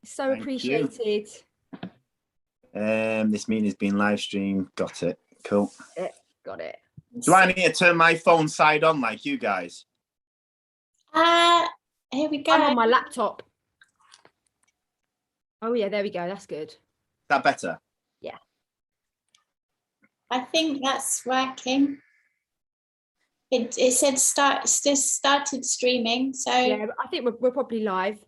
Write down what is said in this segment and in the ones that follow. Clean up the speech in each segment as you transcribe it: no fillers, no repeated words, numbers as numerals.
So appreciated. This meeting has been live streamed. Got it. Cool. Got it. Do I need to turn my phone side on like you guys? Here we go. I'm on my laptop. Oh yeah, there we go. That's good. Is that better? Yeah. I think that's working. It said started streaming, so yeah, I think we're probably live.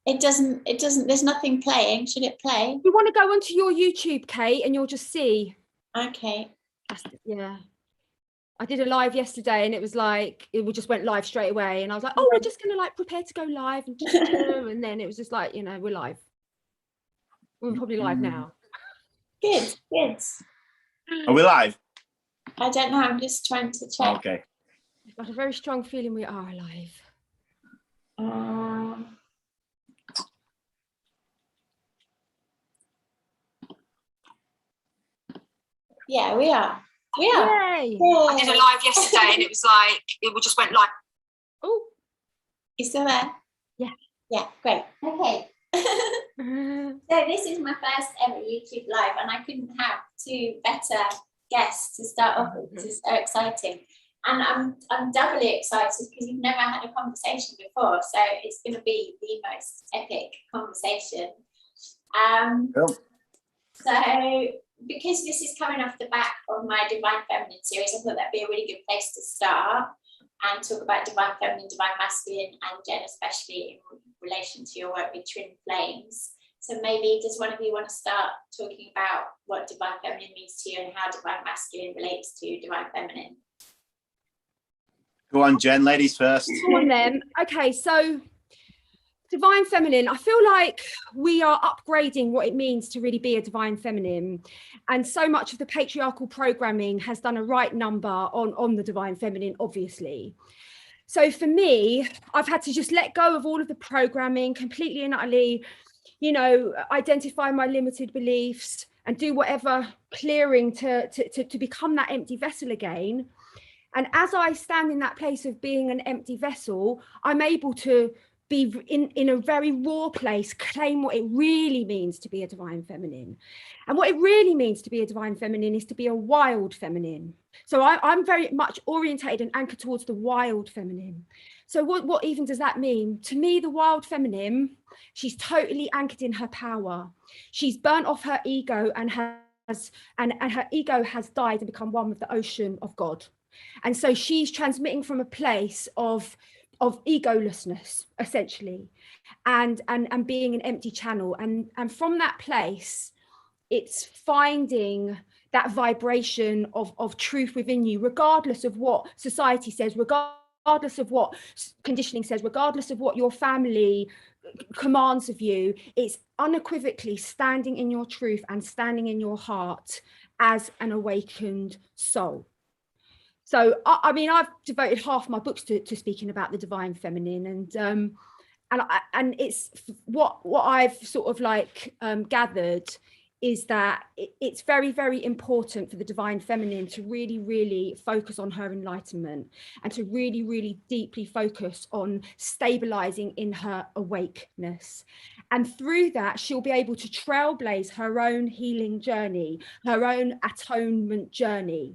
It doesn't, there's nothing playing. Should it play? You want to go onto your YouTube, Kate, and you'll just see. Okay. Yeah. I did a live yesterday and it was like, it just went live straight away. And I was like, oh, we're just going to like prepare to go live. And then it was just like, you know, we're live. We're probably live now. Good. Are we live? I don't know. I'm just trying to check. Okay. I've got a very strong feeling we are live. Yeah, we are. Yay. I did a live yesterday and it was like, it just went live. Oh. You still there? Yeah. Yeah, great. Okay. So this is my first ever YouTube live and I couldn't have two better guests to start off with. This is so exciting. And I'm doubly excited because you've never had a conversation before. So it's going to be the most epic conversation. Cool. So because this is coming off the back of my Divine Feminine series, I thought that'd be a really good place to start and talk about Divine Feminine, Divine Masculine, and Jen, especially in relation to your work with twin flames. So maybe does one of you want to start talking about what Divine Feminine means to you and how Divine Masculine relates to Divine Feminine? Go on, Jen, ladies first. Go on then. Okay, so Divine Feminine, I feel like we are upgrading what it means to really be a Divine Feminine. And so much of the patriarchal programming has done a right number on the Divine Feminine, obviously. So for me, I've had to just let go of all of the programming completely and utterly, you know, identify my limited beliefs and do whatever clearing to become that empty vessel again. And as I stand in that place of being an empty vessel, I'm able to be in a very raw place, claim what it really means to be a Divine Feminine. And what it really means to be a Divine Feminine is to be a wild feminine. So I'm very much orientated and anchored towards the wild feminine. So what even does that mean? To me, the wild feminine, she's totally anchored in her power. She's burnt off her ego and her ego has died and become one with the ocean of God. And so she's transmitting from a place of egolessness, essentially, and being an empty channel. And from that place, it's finding that vibration of truth within you, regardless of what society says, regardless of what conditioning says, regardless of what your family commands of you. It's unequivocally standing in your truth and standing in your heart as an awakened soul. So, I mean, I've devoted half my books to speaking about the Divine Feminine, and it's what I've sort of like gathered is that it's very, very important for the Divine Feminine to really, really focus on her enlightenment and to really, really deeply focus on stabilizing in her awakeness. And through that, she'll be able to trailblaze her own healing journey, her own atonement journey.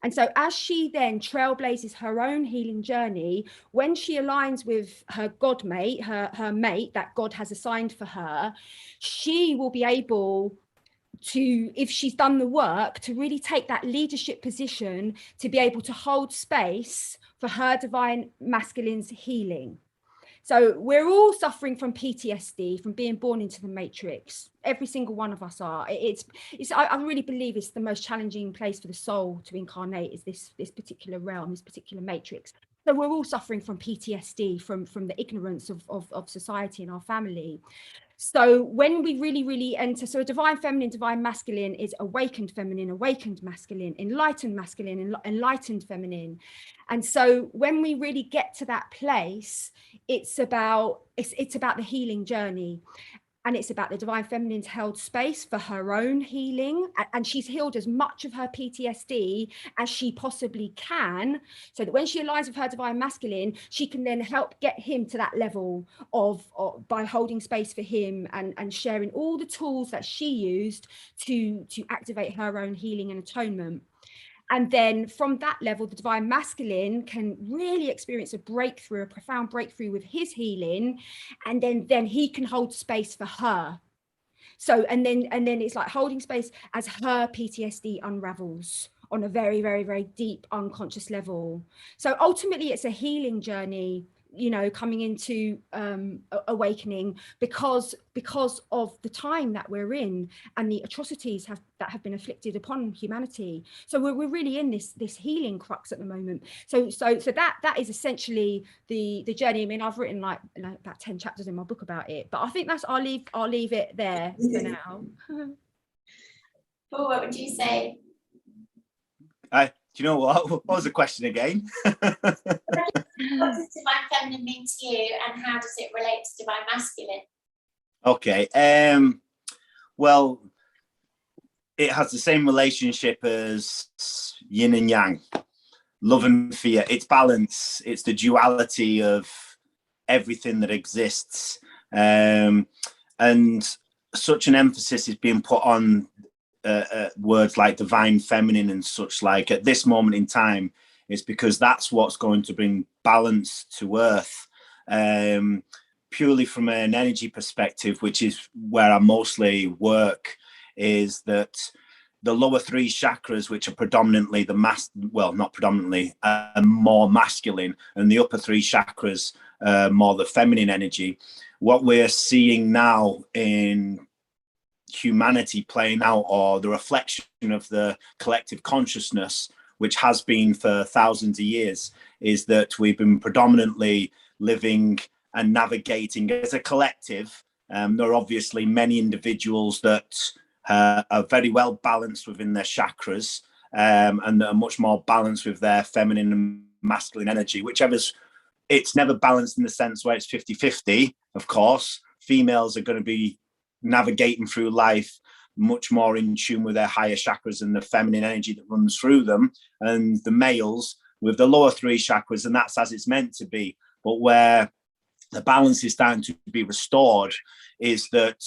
And so as she then trailblazes her own healing journey, when she aligns with her God mate, her mate that God has assigned for her, she will be able to, if she's done the work, to really take that leadership position to be able to hold space for her Divine Masculine's healing. So we're all suffering from PTSD, from being born into the matrix. Every single one of us are. I really believe it's the most challenging place for the soul to incarnate, is this particular realm, this particular matrix. So we're all suffering from PTSD, from the ignorance of society and our family. So when we really, really enter, so a Divine Feminine, Divine Masculine is awakened feminine, awakened masculine, enlightened enlightened feminine. And so when we really get to that place, it's about the healing journey. and it's about the divine feminine's held space for her own healing, and she's healed as much of her PTSD as she possibly can, so that when she aligns with her divine masculine, she can then help get him to that level of by holding space for him and sharing all the tools that she used to activate her own healing and atonement. And then from that level, the divine masculine can really experience a breakthrough, a profound breakthrough with his healing. And then he can hold space for her. So, and then it's like holding space as her PTSD unravels on a very, very, very deep unconscious level. So ultimately it's a healing journey, you know, coming into awakening because of the time that we're in and the atrocities that have been inflicted upon humanity. So we're really in this healing crux at the moment. So that is essentially the journey. I mean, I've written like about 10 chapters in my book about it, but I think that's I'll leave it there for now. Paul, what would you say? Do you know what was the question again? What does divine feminine mean to you, and how does it relate to divine masculine? Okay. Well, it has the same relationship as yin and yang, love and fear. It's balance. It's the duality of everything that exists. And such an emphasis is being put on words like divine feminine and such like at this moment in time. It's because that's what's going to bring balance to earth, purely from an energy perspective, which is where I mostly work, is that the lower three chakras, which are predominantly not predominantly, more masculine, and the upper three chakras, more the feminine energy. What we're seeing now in humanity playing out, or the reflection of the collective consciousness, which has been for thousands of years, is that we've been predominantly living and navigating as a collective. There are obviously many individuals that are very well balanced within their chakras, and that are much more balanced with their feminine and masculine energy, it's never balanced in the sense where it's 50-50, of course. Females are going to be navigating through life much more in tune with their higher chakras and the feminine energy that runs through them, and the males with the lower three chakras, and that's as it's meant to be. But where the balance is starting to be restored is that,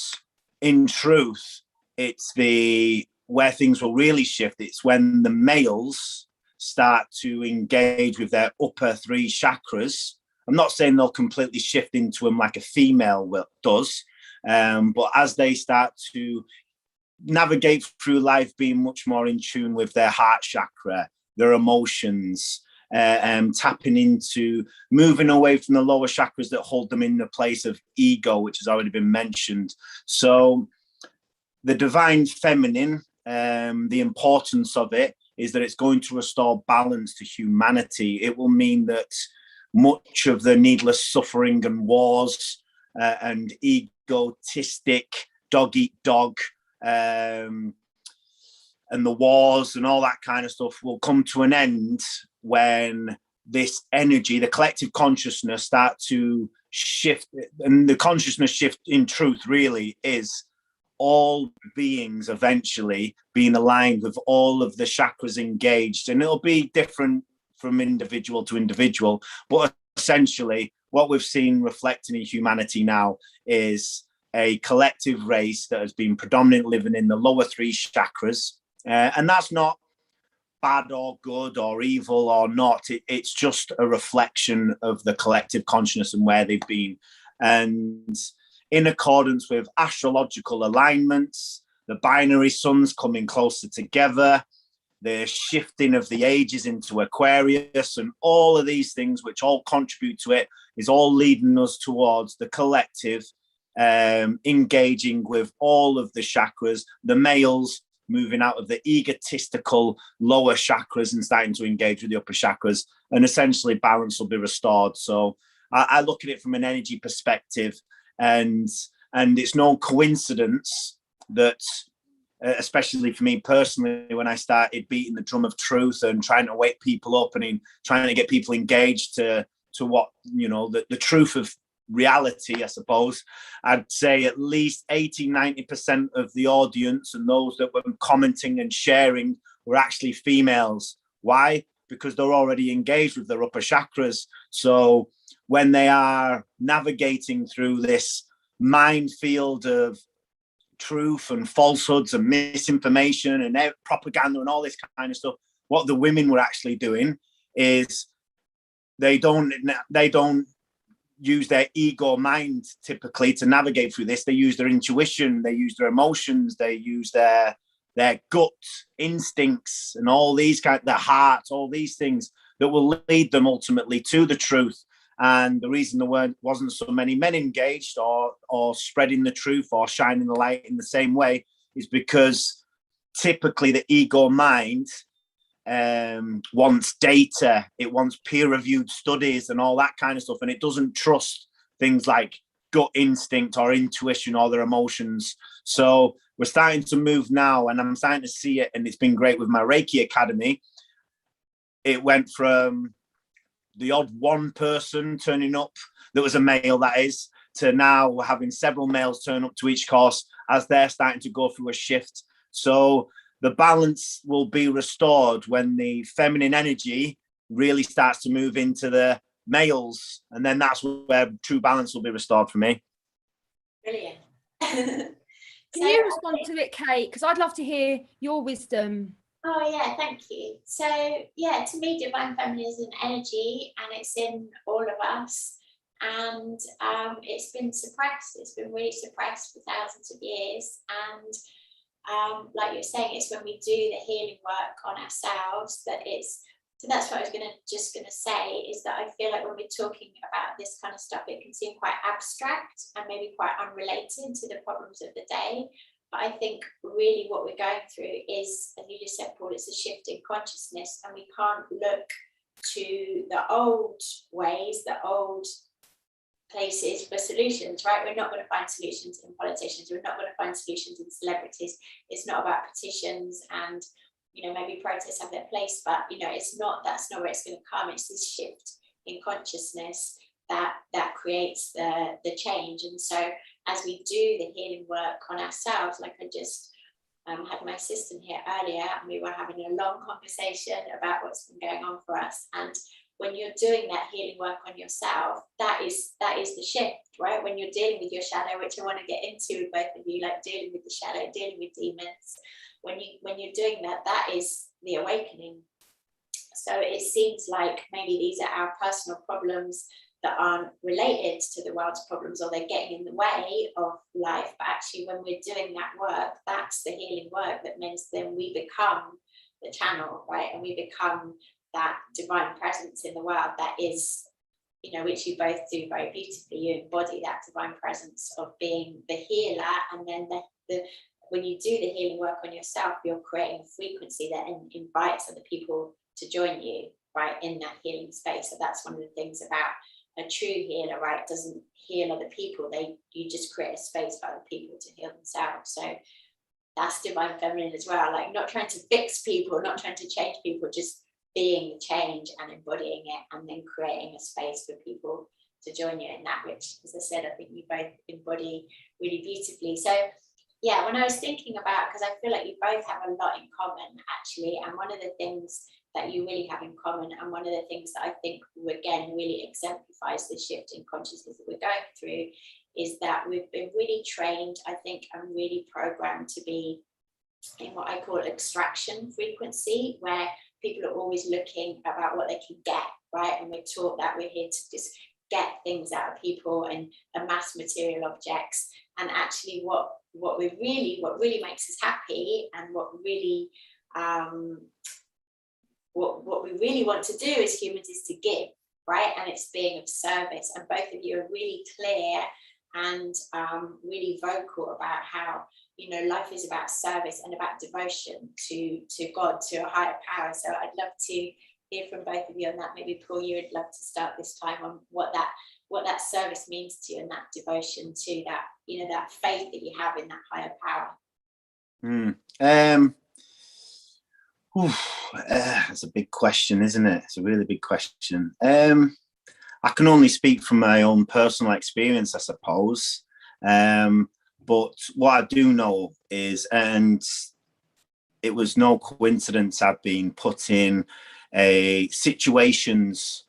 in truth, it's where things will really shift. It's when the males start to engage with their upper three chakras. I'm not saying they'll completely shift into them like a female does, but as they start to navigate through life being much more in tune with their heart chakra, their emotions, tapping into moving away from the lower chakras that hold them in the place of ego, which has already been mentioned. So the divine feminine, the importance of it is that it's going to restore balance to humanity. It will mean that much of the needless suffering and wars and egotistic dog eat dog, and the wars and all that kind of stuff will come to an end when this energy, the collective consciousness, start to shift. And the consciousness shift, in truth, really is all beings eventually being aligned with all of the chakras engaged. And it'll be different from individual to individual, but essentially what we've seen reflecting in humanity now is a collective race that has been predominantly living in the lower three chakras. And that's not bad or good or evil or not. It's just a reflection of the collective consciousness and where they've been. And in accordance with astrological alignments, the binary suns coming closer together, the shifting of the ages into Aquarius, and all of these things which all contribute to it is all leading us towards the collective engaging with all of the chakras, the males moving out of the egotistical lower chakras and starting to engage with the upper chakras, and essentially balance will be restored. So I look at it from an energy perspective, and it's no coincidence that, especially for me personally, when I started beating the drum of truth and trying to wake people up and trying to get people engaged to what, you know, the truth of reality, I suppose, I'd say at least 80-90% of the audience and those that were commenting and sharing were actually females. Why? Because they're already engaged with their upper chakras. So when they are navigating through this minefield of truth and falsehoods and misinformation and propaganda and all this kind of stuff, what the women were actually doing is they don't use their ego mind typically to navigate through this. They use their intuition, they use their emotions, they use their gut instincts and all these their heart, all these things that will lead them ultimately to the truth. And the reason there wasn't so many men engaged or spreading the truth or shining the light in the same way is because typically the ego mind wants data, it wants peer-reviewed studies and all that kind of stuff, and it doesn't trust things like gut instinct or intuition or their emotions. So we're starting to move now, and I'm starting to see it, and it's been great with my Reiki Academy. It went from the odd one person turning up that was a male, that is, to now having several males turn up to each course as they're starting to go through a shift. So the balance will be restored when the feminine energy really starts to move into the males, and then that's where true balance will be restored for me. Brilliant. Can you respond to it, Kate? Because I'd love to hear your wisdom. Oh yeah, thank you. So yeah, to me, divine feminine is an energy, and it's in all of us. And it's been suppressed. It's been really suppressed for thousands of years. And like you're saying, it's when we do the healing work on ourselves that it's. So that's what I was just gonna say, is that I feel like when we're talking about this kind of stuff, it can seem quite abstract and maybe quite unrelated to the problems of the day. But I think really what we're going through is, as you just said, Paul, it's a shift in consciousness, and we can't look to the old ways, the old places for solutions, right? We're not going to find solutions in politicians. We're not going to find solutions in celebrities. It's not about petitions and, maybe protests have their place, but, that's not where it's going to come. It's this shift in consciousness that creates the change. And so as we do the healing work on ourselves, like I just had my assistant here earlier, and we were having a long conversation about what's been going on for us. And when you're doing that healing work on yourself, that is the shift, right? When you're dealing with your shadow, which I want to get into with both of you, like dealing with the shadow, dealing with demons, when you're doing that is the awakening. So it seems like maybe these are our personal problems that aren't related to the world's problems, or they're getting in the way of life. But actually, when we're doing that work, that's the healing work. That means then we become the channel, right? And we become that divine presence in the world that is, which you both do very beautifully. You embody that divine presence of being the healer, and then when you do the healing work on yourself, you're creating a frequency that invites other people to join you, right, in that healing space. So that's one of the things about a true healer, right? Doesn't heal other people. You just create a space for other people to heal themselves. So that's divine feminine as well. Like, not trying to fix people, not trying to change people, just being the change and embodying it, and then creating a space for people to join you in that, which, as I said, I think you both embody really beautifully. So yeah, when I was thinking about, because I feel like you both have a lot in common actually, and one of the things that you really have in common, and one of the things that I think again really exemplifies the shift in consciousness that we're going through, is that we've been really trained, I think, and really programmed to be in what I call extraction frequency, where people are always looking about what they can get, right? And we're taught that we're here to just get things out of people and amass material objects. And actually what really makes us happy, and what really what we really want to do as humans is to give, right? And it's being of service. And both of you are really clear and really vocal about how, life is about service and about devotion to God, to a higher power. So I'd love to hear from both of you on that. Maybe Paul, you would love to start this time on what that service means to you, and that devotion to that, that faith that you have in that higher power. It's a big question, isn't it? It's a really big question. I can only speak from my own personal experience, I suppose. But what I do know is, and it was no coincidence, I've been put in situations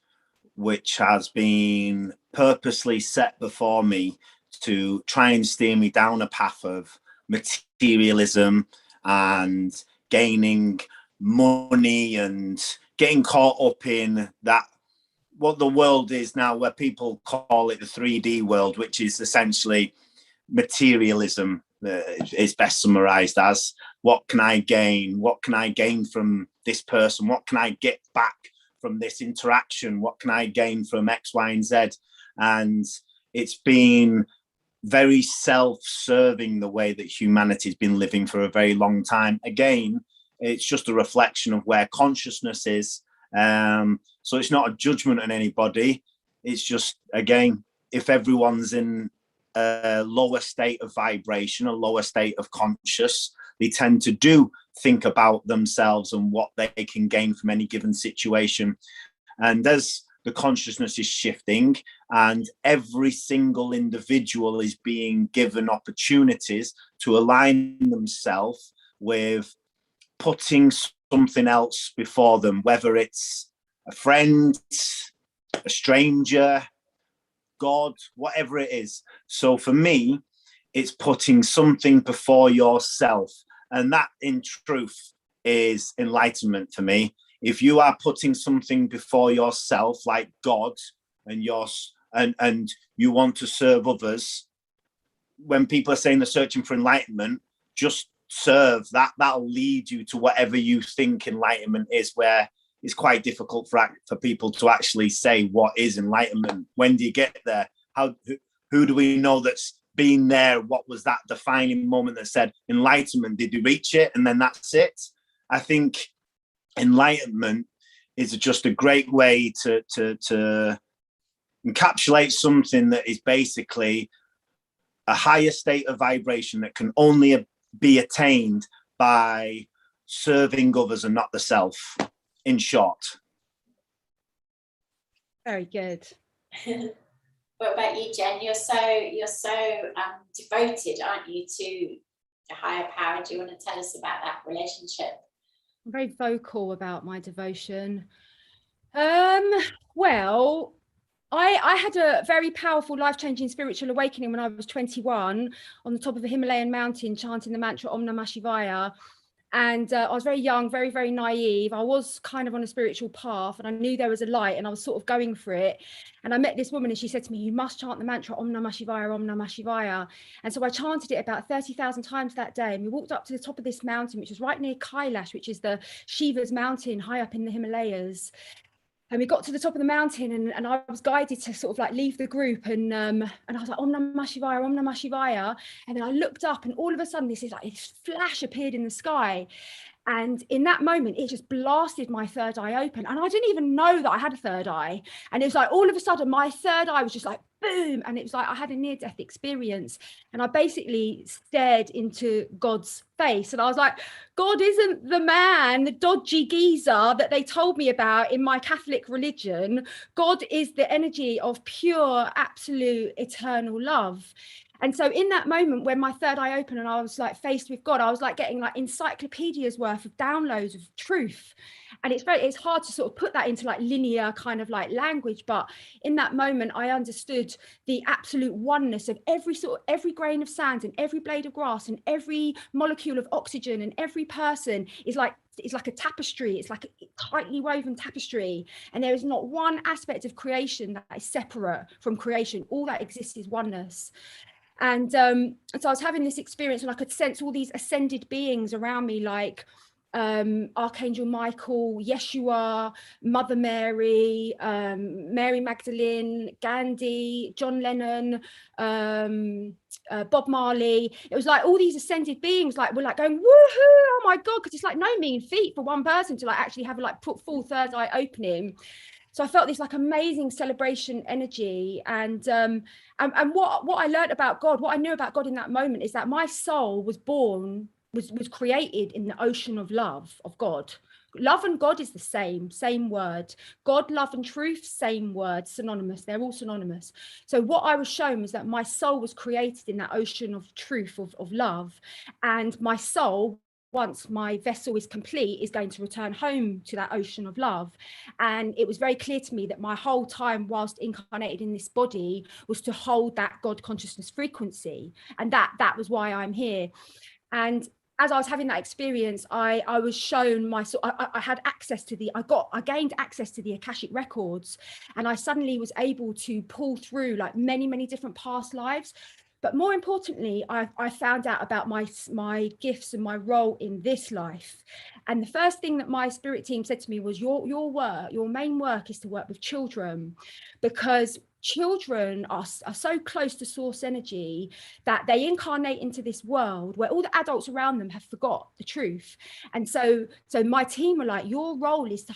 which has been purposely set before me to try and steer me down a path of materialism and gaining money and getting caught up in that, what the world is now, where people call it the 3D world, which is essentially materialism. Is best summarized as, what can I gain? What can I gain from this person? What can I get back from this interaction? What can I gain from X, Y, and Z? And it's been very self-serving, the way that humanity's been living for a very long time. Again, it's just a reflection of where consciousness is. So it's not a judgment on anybody. It's just, again, if everyone's in a lower state of vibration, a lower state of conscious, they tend to think about themselves and what they can gain from any given situation. And as the consciousness is shifting and every single individual is being given opportunities to align themselves with putting something else before them, whether it's a friend, a stranger, God, whatever it is. So for me, it's putting something before yourself. And that, in truth, is enlightenment for me. If you are putting something before yourself, like God, and you want to serve others, when people are saying they're searching for enlightenment, just serve. That'll lead you to whatever you think enlightenment is, where it's quite difficult for people to actually say what is enlightenment. When do you get there? Who do we know that's been there? What was that defining moment that said enlightenment? Did you reach it and then that's it? I think enlightenment is just a great way to encapsulate something that is basically a higher state of vibration that can only be attained by serving others and not the self. In short. Very good. What about you, Jen? You're so devoted, aren't you, to the higher power? Do you want to tell us about that relationship? I'm very vocal about my devotion. Well, I had a very powerful, life-changing spiritual awakening when I was 21 on the top of a Himalayan mountain, chanting the mantra Om Namah Shivaya. And I was very young, very, very naive. I was kind of on a spiritual path and I knew there was a light and I was sort of going for it. And I met this woman and she said to me, you must chant the mantra Om Namah Shivaya, Om Namah Shivaya. And so I chanted it about 30,000 times that day. And we walked up to the top of this mountain, which was right near Kailash, which is the Shiva's mountain high up in the Himalayas. And we got to the top of the mountain and I was guided to sort of like leave the group and I was like, Om Namah Shivaya, Om Namah Shivaya. And then I looked up and all of a sudden this flash appeared in the sky. And in that moment, it just blasted my third eye open. And I didn't even know that I had a third eye. And it was like, all of a sudden, my third eye was just like, boom. And it was like, I had a near-death experience. And I basically stared into God's face. And I was like, God isn't the man, the dodgy geezer that they told me about in my Catholic religion. God is the energy of pure, absolute, eternal love. And so in that moment when my third eye opened and I was like faced with God, I was like getting like encyclopedias worth of downloads of truth. And it's hard to sort of put that into like linear kind of like language. But in that moment, I understood the absolute oneness of every grain of sand and every blade of grass and every molecule of oxygen and every person is like, it's like a tapestry. It's like a tightly woven tapestry. And there is not one aspect of creation that is separate from creation. All that exists is oneness. And so I was having this experience and I could sense all these ascended beings around me, like Archangel Michael, Yeshua, Mother Mary, Mary Magdalene, Gandhi, John Lennon, Bob Marley. It was like all these ascended beings like were like going, woohoo, oh my God, because it's like no mean feat for one person to like actually have like put full third eye opening. So I felt this like amazing celebration energy. And what I learned about God, what I knew about God in that moment is that my soul was created in the ocean of love of God. Love and God is the same word. God, love and truth, same word, synonymous. They're all synonymous. So what I was shown was that my soul was created in that ocean of truth, of love. And my soul, once my vessel is complete, is going to return home to that ocean of love. And it was very clear to me that my whole time whilst incarnated in this body was to hold that God consciousness frequency. And that was why I'm here. And as I was having that experience, I was shown I had access to I gained access to the Akashic records, and I suddenly was able to pull through like many different past lives. But more importantly, I found out about my gifts and my role in this life. And the first thing that my spirit team said to me was, your main work is to work with children, because children are so close to source energy that they incarnate into this world where all the adults around them have forgot the truth. And so my team were like, your role is to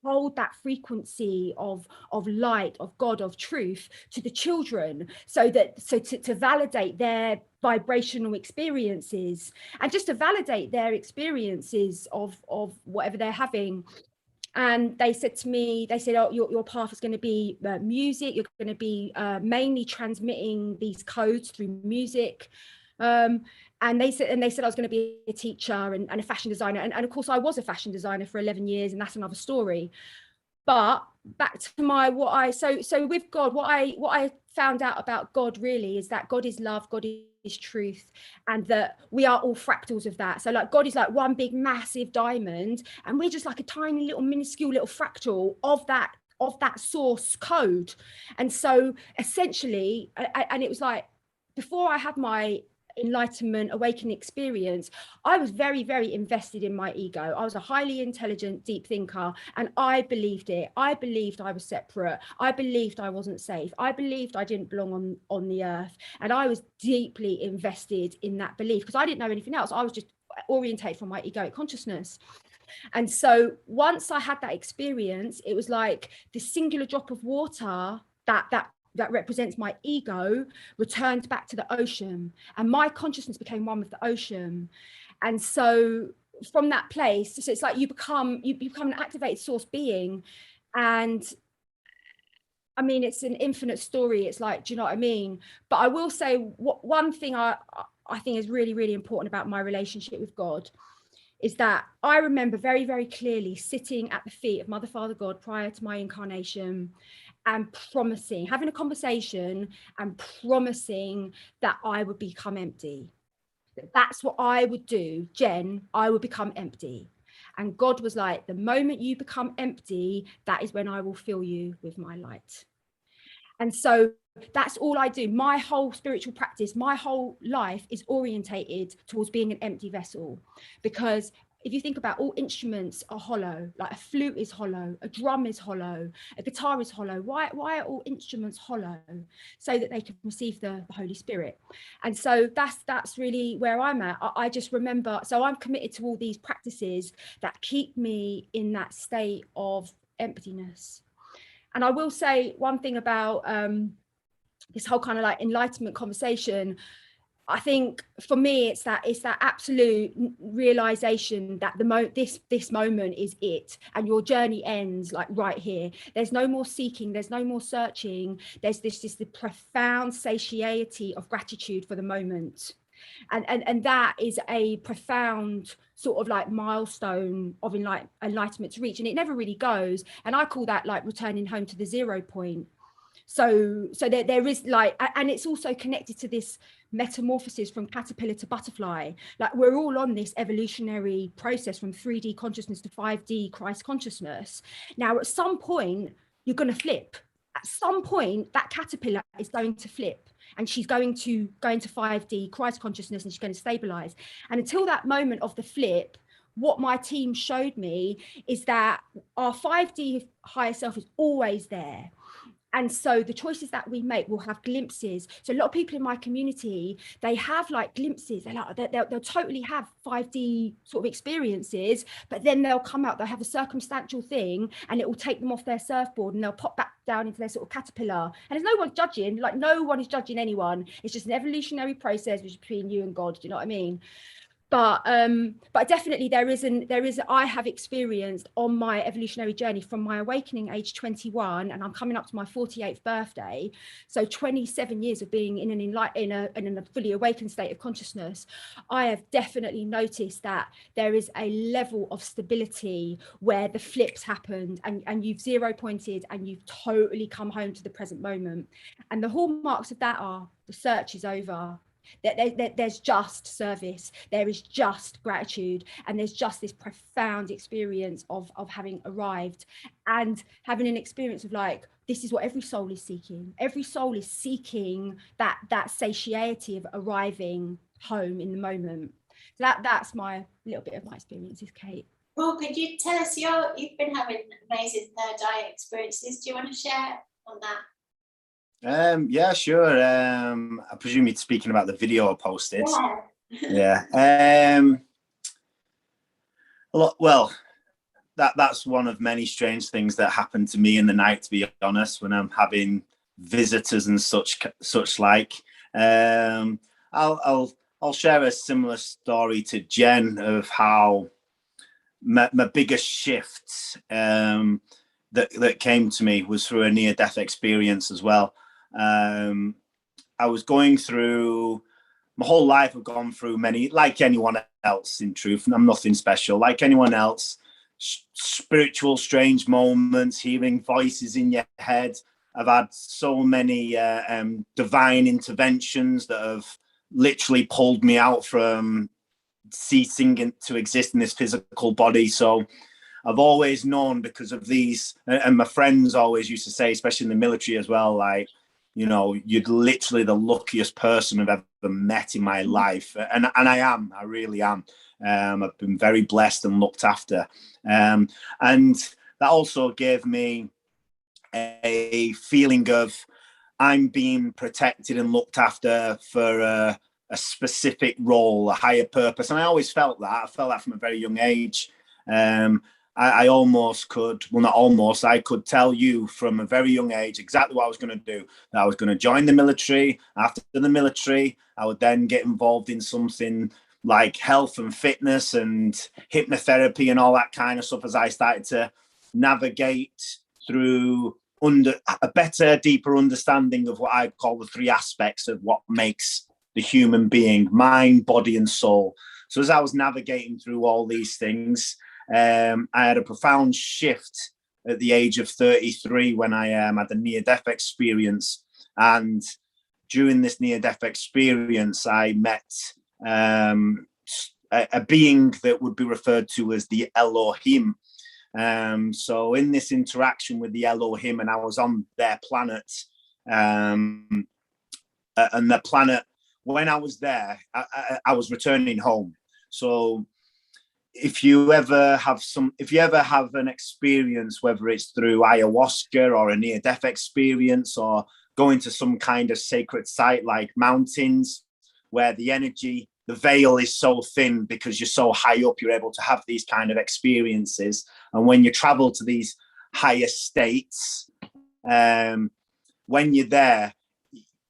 hold that frequency of light, of God, of truth to the children, to validate their vibrational experiences, and just to validate their experiences of whatever they're having. And they said to me, oh, your path is going to be music. You're going to be mainly transmitting these codes through music. And they said I was going to be a teacher and a fashion designer. And of course, I was a fashion designer for 11 years, and that's another story. But back to so with God, what I found out about God really is that God is love, God is truth, and that we are all fractals of that. So like God is like one big massive diamond, and we're just like a tiny little minuscule little fractal of that source code. And so essentially, and it was like, before I had my enlightenment awakening experience, I was very invested in my ego. I was a highly intelligent deep thinker, and I believed it. I believed I was separate. I believed I wasn't safe. I believed I didn't belong on the earth, and I was deeply invested in that belief because I didn't know anything else. I was just orientated from my egoic consciousness. And so once I had that experience, it was like this singular drop of water that represents my ego returned back to the ocean, and my consciousness became one with the ocean. And so from that place, so it's like you become an activated source being. And I mean, it's an infinite story. It's like, do you know what I mean? But I will say one thing I think is really important about my relationship with God is that I remember very clearly sitting at the feet of Mother, Father, God prior to my incarnation, and promising, having a conversation and promising that I would become empty. That's what I would do, Jen, I would become empty. And God was like, the moment you become empty, that is when I will fill you with my light. And so that's all I do. My whole spiritual practice, my whole life is orientated towards being an empty vessel. Because if you think about, all instruments are hollow, like a flute is hollow, a drum is hollow, a guitar is hollow. Why are all instruments hollow? So that they can receive the Holy Spirit. And so that's really where I'm at. I just remember, so I'm committed to all these practices that keep me in that state of emptiness. And I will say one thing about this whole kind of like enlightenment conversation. I think for me, it's that absolute realization that this moment is it, and your journey ends like right here. There's no more seeking, there's no more searching. There's the profound satiety of gratitude for the moment. And that is a profound sort of like milestone of enlightenment to reach, and it never really goes. And I call that like returning home to the 0 point. So there is like, and it's also connected to this metamorphosis from caterpillar to butterfly. Like we're all on this evolutionary process from 3D consciousness to 5D Christ consciousness. Now at some point you're going to flip. At some point that caterpillar is going to flip, and she's going to go into 5D Christ consciousness, and she's going to stabilize. And until that moment of the flip, what my team showed me is that our 5D higher self is always there. And so the choices that we make will have glimpses. So a lot of people in my community, they have like glimpses. They'll totally have 5D sort of experiences, but then they'll come out, they'll have a circumstantial thing, and it will take them off their surfboard, and they'll pop back down into their sort of caterpillar. And there's no one judging, like no one is judging anyone. It's just an evolutionary process between you and God. Do you know what I mean? but definitely there is I have experienced on my evolutionary journey from my awakening age 21, and I'm coming up to my 48th birthday, so 27 years of being in a fully awakened state of consciousness. I have definitely noticed that there is a level of stability where the flips happened, and you've zero pointed and you've totally come home to the present moment. And the hallmarks of that are: the search is over. There's just service, there is just gratitude, and there's just this profound experience of having arrived, and having an experience of like, this is what every soul is seeking. Every soul is seeking that satiety of arriving home in the moment. So that's my little bit of my experiences, Kate. Well, could you tell us, you've been having amazing third eye experiences. Do you want to share on that? Yeah, sure. I presume you're speaking about the video I posted. Yeah. Yeah. Well, that's one of many strange things that happen to me in the night, to be honest, when I'm having visitors and such like. I'll share a similar story to Jen of how my biggest shift that came to me was through a near-death experience as well. I was going through, my whole life I've gone through many, like anyone else in truth, and I'm nothing special, like anyone else, spiritual strange moments, hearing voices in your head. I've had so many divine interventions that have literally pulled me out from ceasing to exist in this physical body. So I've always known, because of these, and my friends always used to say, especially in the military as well, like, you know, you're literally the luckiest person I've ever met in my life. And I really am. I've been very blessed and looked after. And that also gave me a feeling of I'm being protected and looked after for a specific role, a higher purpose. And I always felt that. I felt that from a very young age. I almost could, well, not almost, I could tell you from a very young age exactly what I was going to do. That I was going to join the military. After the military, I would then get involved in something like health and fitness and hypnotherapy and all that kind of stuff, as I started to navigate through a better, deeper understanding of what I call the three aspects of what makes the human being: mind, body, and soul. So as I was navigating through all these things, I had a profound shift at the age of 33 when I had a near-death experience. And during this near-death experience, I met a being that would be referred to as the Elohim. So in this interaction with the Elohim, and I was on their planet, and the planet, when I was there, I was returning home. So if you ever have an experience, whether it's through ayahuasca or a near-death experience, or going to some kind of sacred site like mountains, where the energy, the veil is so thin because you're so high up, you're able to have these kind of experiences. And when you travel to these higher states, when you're there,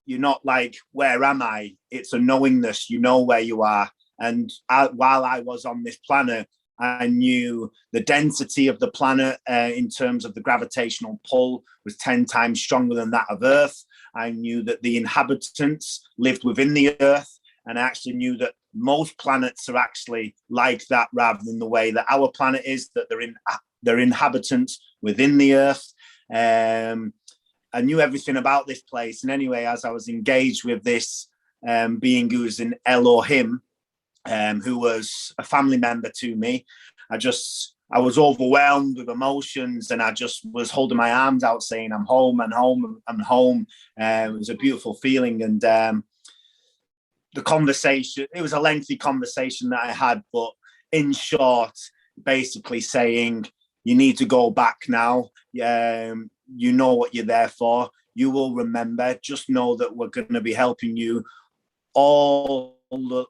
you're not like, where am I? It's a knowingness, you know where you are. And while I was on this planet, I knew the density of the planet in terms of the gravitational pull was 10 times stronger than that of Earth. I knew that the inhabitants lived within the Earth, and I actually knew that most planets are actually like that, rather than the way that our planet is, that they're inhabitants within the Earth. I knew everything about this place. And anyway, as I was engaged with this being who was an Elohim, who was a family member to me, I was overwhelmed with emotions, and I just was holding my arms out saying, I'm home, I'm home, I'm home. It was a beautiful feeling. And the conversation, it was a lengthy conversation that I had, but in short, basically saying, you need to go back now. You know what you're there for. You will remember. Just know that we're going to be helping you all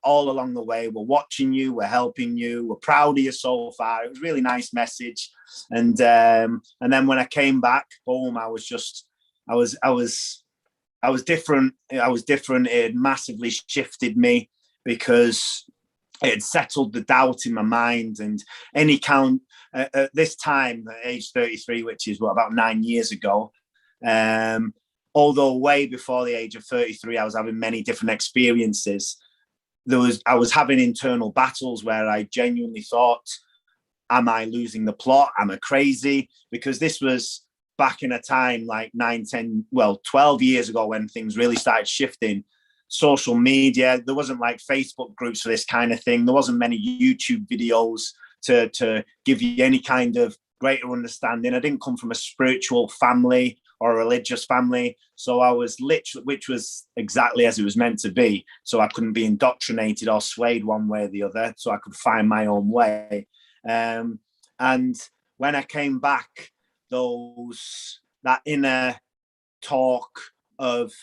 along the way. We're watching you, we're helping you, we're proud of you so far. It was a really nice message. And then when I came back home, I was different. It massively shifted me, because it had settled the doubt in my mind. And any count at this time, at age 33, which is about 9 years ago, although way before the age of 33, I was having many different experiences. I was having internal battles where I genuinely thought, am I losing the plot? Am I crazy? Because this was back in a time like 12 years ago when things really started shifting. Social media, there wasn't like Facebook groups for this kind of thing. There wasn't many YouTube videos to give you any kind of greater understanding. I didn't come from a spiritual family or a religious family. So I was literally, which was exactly as it was meant to be. So I couldn't be indoctrinated or swayed one way or the other. So I could find my own way. And when I came back, that inner talk of,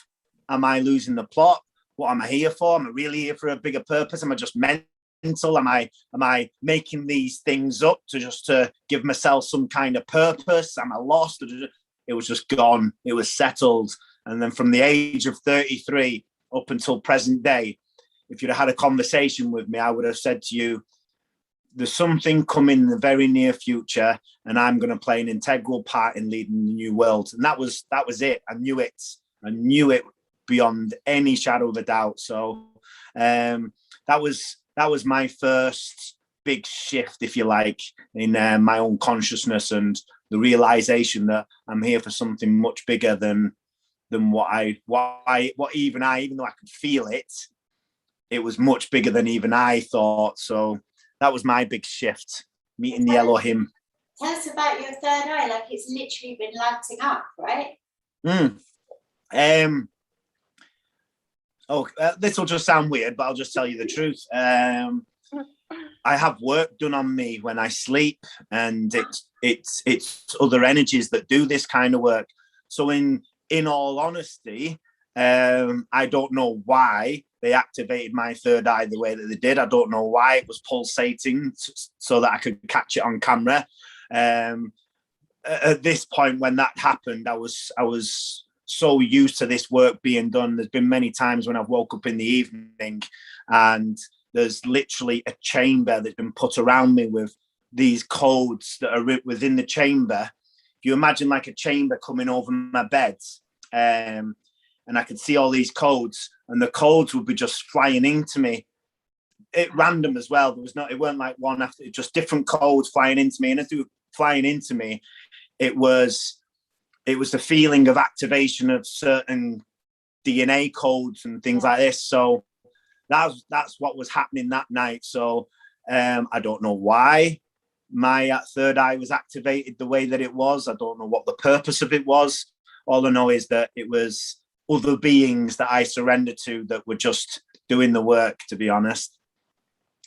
am I losing the plot? What am I here for? Am I really here for a bigger purpose? Am I just mental? Am I making these things up to give myself some kind of purpose? Am I lost? It was just gone. It was settled. And then from the age of 33 up until present day, if you'd have had a conversation with me, I would have said to you, there's something coming in the very near future, and I'm going to play an integral part in leading the new world. And that was it. I knew it beyond any shadow of a doubt. So that was my first big shift, if you like, in my own consciousness, and the realization that I'm here for something much bigger than what even though I could feel it, it was much bigger than even I thought. So that was my big shift, meeting the Elohim. Tell us about your third eye. Like, it's literally been lighting up, right? This will just sound weird, but I'll just tell you the truth. I have work done on me when I sleep, and it's other energies that do this kind of work. So in all honesty, I don't know why they activated my third eye the way that they did. I don't know why it was pulsating so that I could catch it on camera. At this point, when that happened, I was so used to this work being done. There's been many times when I've woke up in the evening and there's literally a chamber that's been put around me with these codes that are within the chamber. If you imagine like a chamber coming over my bed, and I could see all these codes, and the codes would be just flying into me at random as well. It weren't like one after, just different codes flying into me. And as they were flying into me, it was the feeling of activation of certain DNA codes and things like this. So that's what was happening that night. So I don't know why my third eye was activated the way that it was. I don't know what the purpose of it was. All I know is that it was other beings that I surrendered to that were just doing the work, to be honest.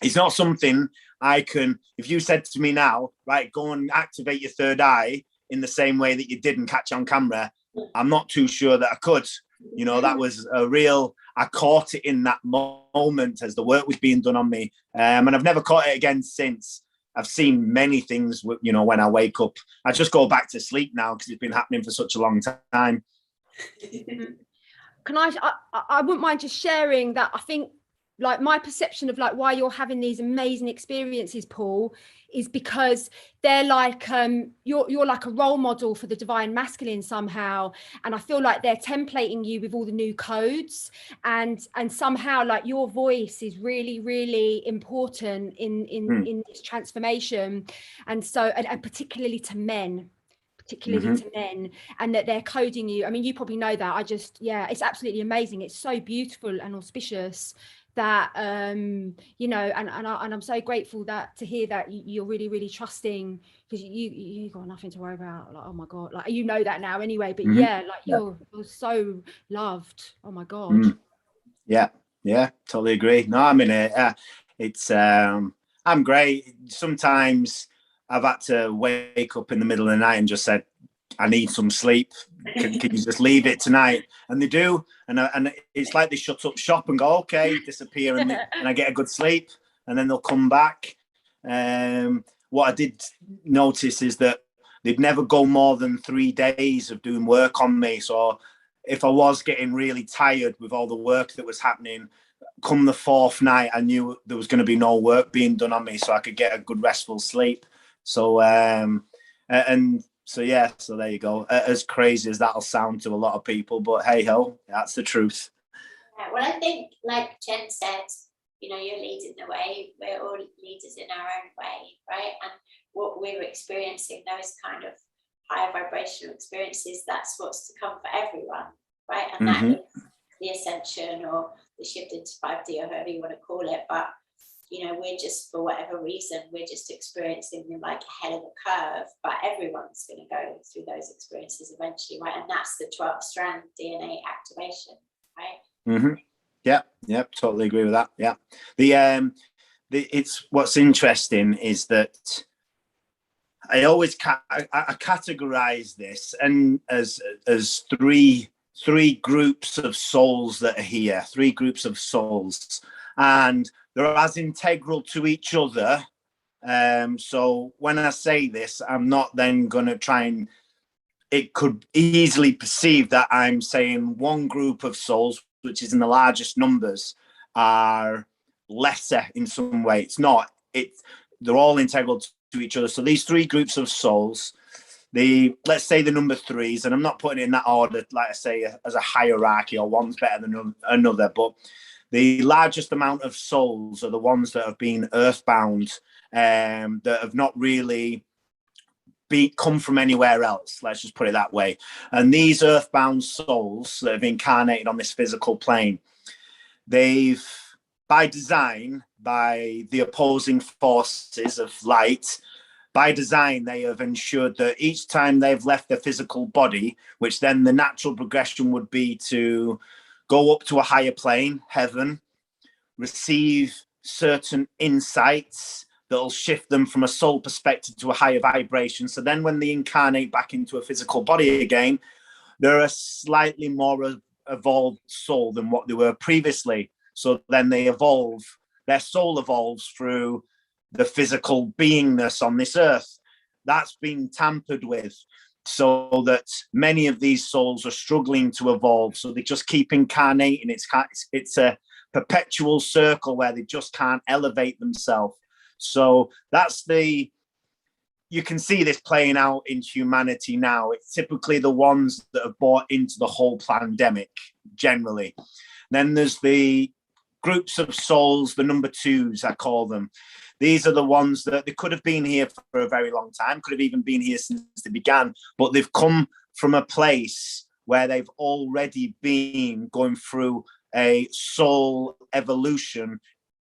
It's not something I can, if you said to me now, right, go and activate your third eye in the same way that you didn't catch on camera, I'm not too sure that I could. You know, that was I caught it in that moment as the work was being done on me. And I've never caught it again since. I've seen many things, you know, when I wake up. I just go back to sleep now because it's been happening for such a long time. Can I wouldn't mind just sharing that. I think like my perception of like why you're having these amazing experiences, Paul, is because they're like you're like a role model for the divine masculine somehow, and I feel like they're templating you with all the new codes, and somehow like your voice is really, really important in this transformation, and so and particularly to men. To men, and that they're coding you. I mean, you probably know that. It's absolutely amazing. It's so beautiful and auspicious that you know, and I'm so grateful that to hear that you're really, really trusting, because you got nothing to worry about. Like, oh my God, like you know that now anyway. But you're so loved. Oh my God. Yeah, totally agree. No, I mean it's I'm great. Sometimes I've had to wake up in the middle of the night and just said, I need some sleep. Can you just leave it tonight? And they do. And it's like they shut up shop and go, okay, disappear. And I get a good sleep. And then they'll come back. What I did notice is that they'd never go more than 3 days of doing work on me. So if I was getting really tired with all the work that was happening, come the fourth night, I knew there was going to be no work being done on me, so I could get a good restful sleep. So and so yeah, so there you go. As crazy as that'll sound to a lot of people, but hey ho, that's the truth. Yeah, well, I think, like Jen said, you know, you're leading the way. We're all leaders in our own way, right? And what we're experiencing, those kind of higher vibrational experiences, that's what's to come for everyone, right? And that is the ascension or the shift into 5D or however you want to call it. But, you know, we're just, for whatever reason, we're just experiencing them like ahead of the curve. But everyone's going to go through those experiences eventually, right? And that's the 12th strand DNA activation, right? Yeah, totally agree with that. Yeah, it's what's interesting is that I always I categorize this and as three groups of souls that are here, three groups of souls, and they're as integral to each other. So when I say this, I'm not then going to try and, it could easily perceive that I'm saying one group of souls, which is in the largest numbers, are lesser in some way. It's not. They're all integral to each other. So these three groups of souls, let's say the number threes, and I'm not putting it in that order, like I say, as a hierarchy or one's better than another, but the largest amount of souls are the ones that have been earthbound, that have not really come from anywhere else, let's just put it that way. And these earthbound souls that have incarnated on this physical plane, they've, by design, by the opposing forces of light, by design, they have ensured that each time they've left their physical body, which then the natural progression would be to go up to a higher plane, heaven, receive certain insights that'll shift them from a soul perspective to a higher vibration. So then when they incarnate back into a physical body again, they're a slightly more evolved soul than what they were previously. So then they evolve, their soul evolves through the physical beingness on this earth. That's been tampered with, so that many of these souls are struggling to evolve. So they just keep incarnating. It's a perpetual circle where they just can't elevate themselves. So you can see this playing out in humanity now. It's typically the ones that have bought into the whole pandemic generally. Then there's the groups of souls, the number twos, I call them. These are the ones that they could have been here for a very long time, could have even been here since they began, but they've come from a place where they've already been going through a soul evolution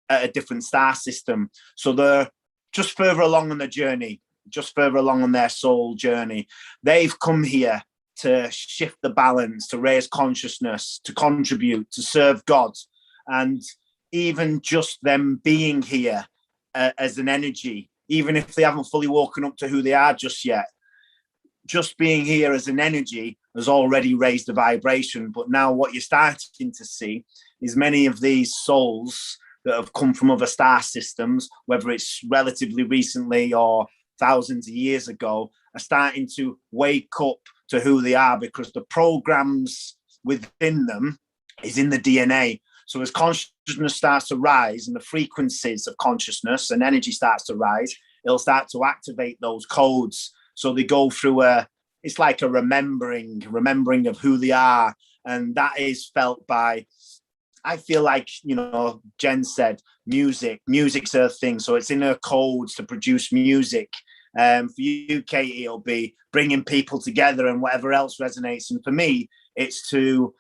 at a different star system. So they're just further along on the journey, just further along on their soul journey. They've come here to shift the balance, to raise consciousness, to contribute, to serve God. And even just them being here as an energy, even if they haven't fully woken up to who they are just yet, just being here as an energy has already raised the vibration. But now what you're starting to see is many of these souls that have come from other star systems, whether it's relatively recently or thousands of years ago, are starting to wake up to who they are, because the programs within them is in the DNA. So as consciousness starts to rise and the frequencies of consciousness and energy starts to rise, it'll start to activate those codes. So they go through it's like a remembering of who they are. And that is felt by, I feel like, Jen said, music's her thing. So it's in her codes to produce music. For you, Katie, it'll be bringing people together and whatever else resonates. And for me, it's to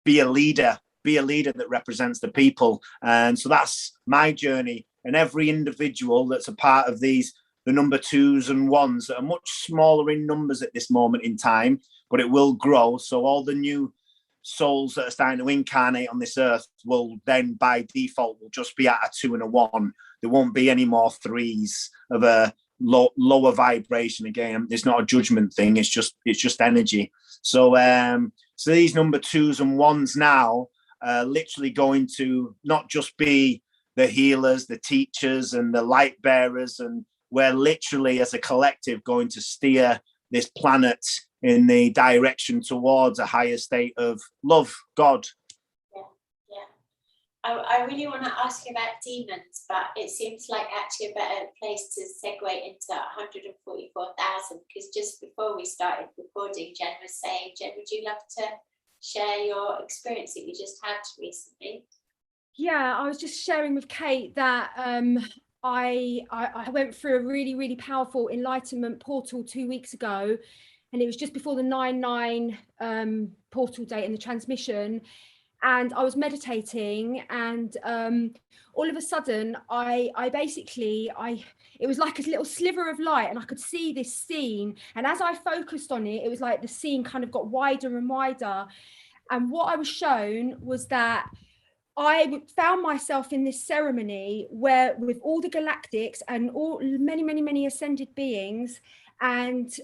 be a leader that represents the people. And so that's my journey. And every individual that's a part of the number twos and ones that are much smaller in numbers at this moment in time, but it will grow. So all the new souls that are starting to incarnate on this earth will then by default will just be at a 2 and a 1. There won't be any more threes of a lower vibration. Again, it's not a judgment thing, it's just energy. So so these number twos and ones now are literally going to not just be the healers, the teachers and the light bearers, and we're literally as a collective going to steer this planet in the direction towards a higher state of love, God. Yeah. I really want to ask you about demons, but it seems like actually a better place to segue into 144,000, because just before we started recording, Jen was saying, Jen, would you love to share your experience that you just had recently? Yeah, I was just sharing with Kate that I went through a really, really powerful enlightenment portal 2 weeks ago, and it was just before the 9/9 portal date and the transmission. And I was meditating, and all of a sudden it was like a little sliver of light, and I could see this scene, and as I focused on it, it was like the scene kind of got wider and wider. And what I was shown was that I found myself in this ceremony where, with all the galactics and all many ascended beings, and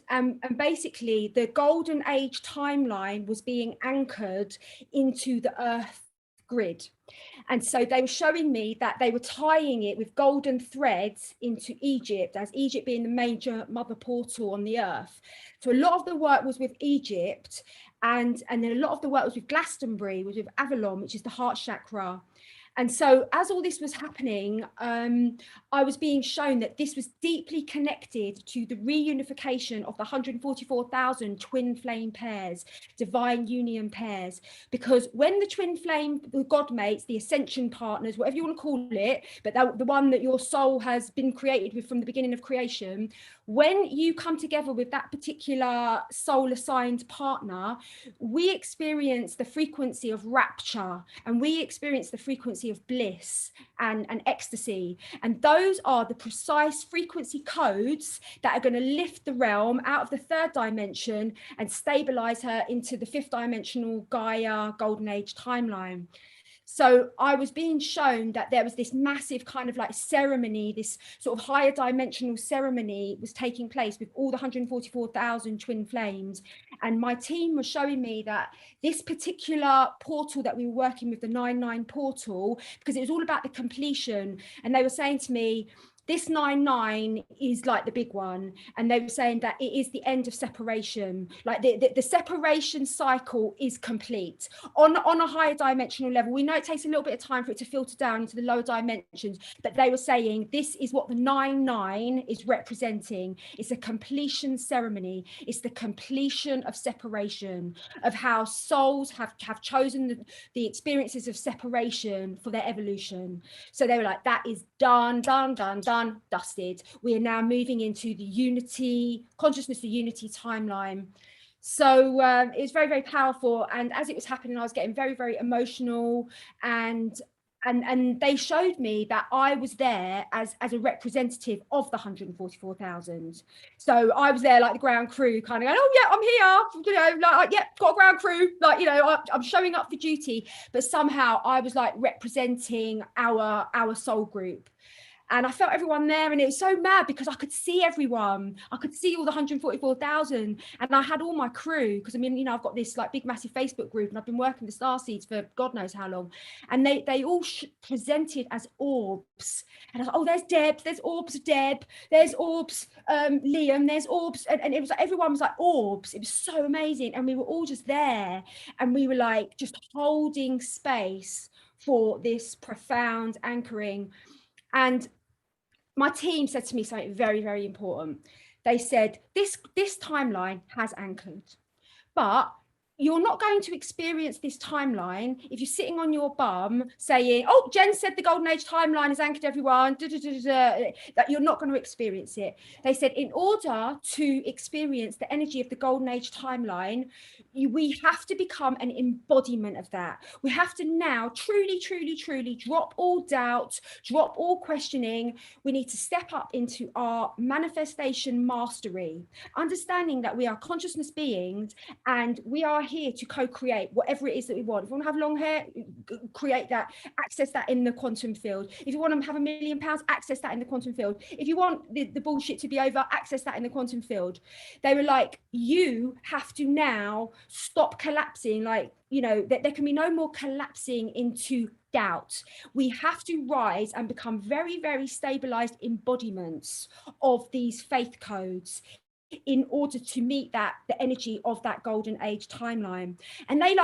basically the golden age timeline was being anchored into the earth grid. And so they were showing me that they were tying it with golden threads into Egypt, as Egypt being the major mother portal on the earth. So a lot of the work was with Egypt, and then a lot of the work was with Glastonbury, was with Avalon, which is the heart chakra. And so as all this was happening, I was being shown that this was deeply connected to the reunification of the 144,000 twin flame pairs, divine union pairs. Because when the twin flame, the God mates, the ascension partners, whatever you want to call it, but the one that your soul has been created with from the beginning of creation, when you come together with that particular soul assigned partner, we experience the frequency of rapture, and we experience the frequency of bliss and ecstasy. And those are the precise frequency codes that are going to lift the realm out of the third dimension and stabilize her into the fifth dimensional Gaia golden age timeline. So I was being shown that there was this massive kind of like ceremony, this sort of higher dimensional ceremony was taking place with all the 144,000 twin flames. And my team was showing me that this particular portal that we were working with, the 9/9 portal, because it was all about the completion. And they were saying to me, this 9/9 is like the big one, and they were saying that it is the end of separation, like the separation cycle is complete on a higher dimensional level. We know it takes a little bit of time for it to filter down into the lower dimensions, but they were saying this is what the 9/9 is representing. It's a completion ceremony. It's the completion of separation, of how souls have chosen the experiences of separation for their evolution. So they were like, that is done, dusted. We are now moving into the unity, consciousness, the unity timeline. So it was very, very powerful. And as it was happening, I was getting very, very emotional. And they showed me that I was there as a representative of the 144,000. So I was there like the ground crew, kind of going, oh yeah, I'm here, you know, like, yeah, got a ground crew, like, you know, I'm showing up for duty. But somehow I was like representing our soul group. And I felt everyone there, and it was so mad because I could see everyone. I could see all the 144,000, and I had all my crew, because I mean, you know, I've got this like big massive Facebook group, and I've been working the starseeds for God knows how long, and they all presented as orbs. And I was like, oh, there's Deb, there's orbs Deb, there's orbs Liam, there's orbs, and it was like everyone was like orbs. It was so amazing, and we were all just there, and we were like just holding space for this profound anchoring. And my team said to me something very, very important. They said, this timeline has anchored, but you're not going to experience this timeline if you're sitting on your bum saying, oh, Jen said the golden age timeline has anchored everyone, that you're not going to experience it. They said, in order to experience the energy of the golden age timeline, we have to become an embodiment of that. We have to now truly drop all doubt, drop all questioning. We need to step up into our manifestation mastery, understanding that we are consciousness beings, and we are here to co-create whatever it is that we want. If you want to have long hair, create that, access that in the quantum field. If you want to have £1 million, access that in the quantum field. If you want the bullshit to be over, access that in the quantum field. They were like, you have to now stop collapsing. Like, you know, there can be no more collapsing into doubt. We have to rise and become very, very stabilized embodiments of these faith codes. in order to meet the energy of that golden age timeline. And they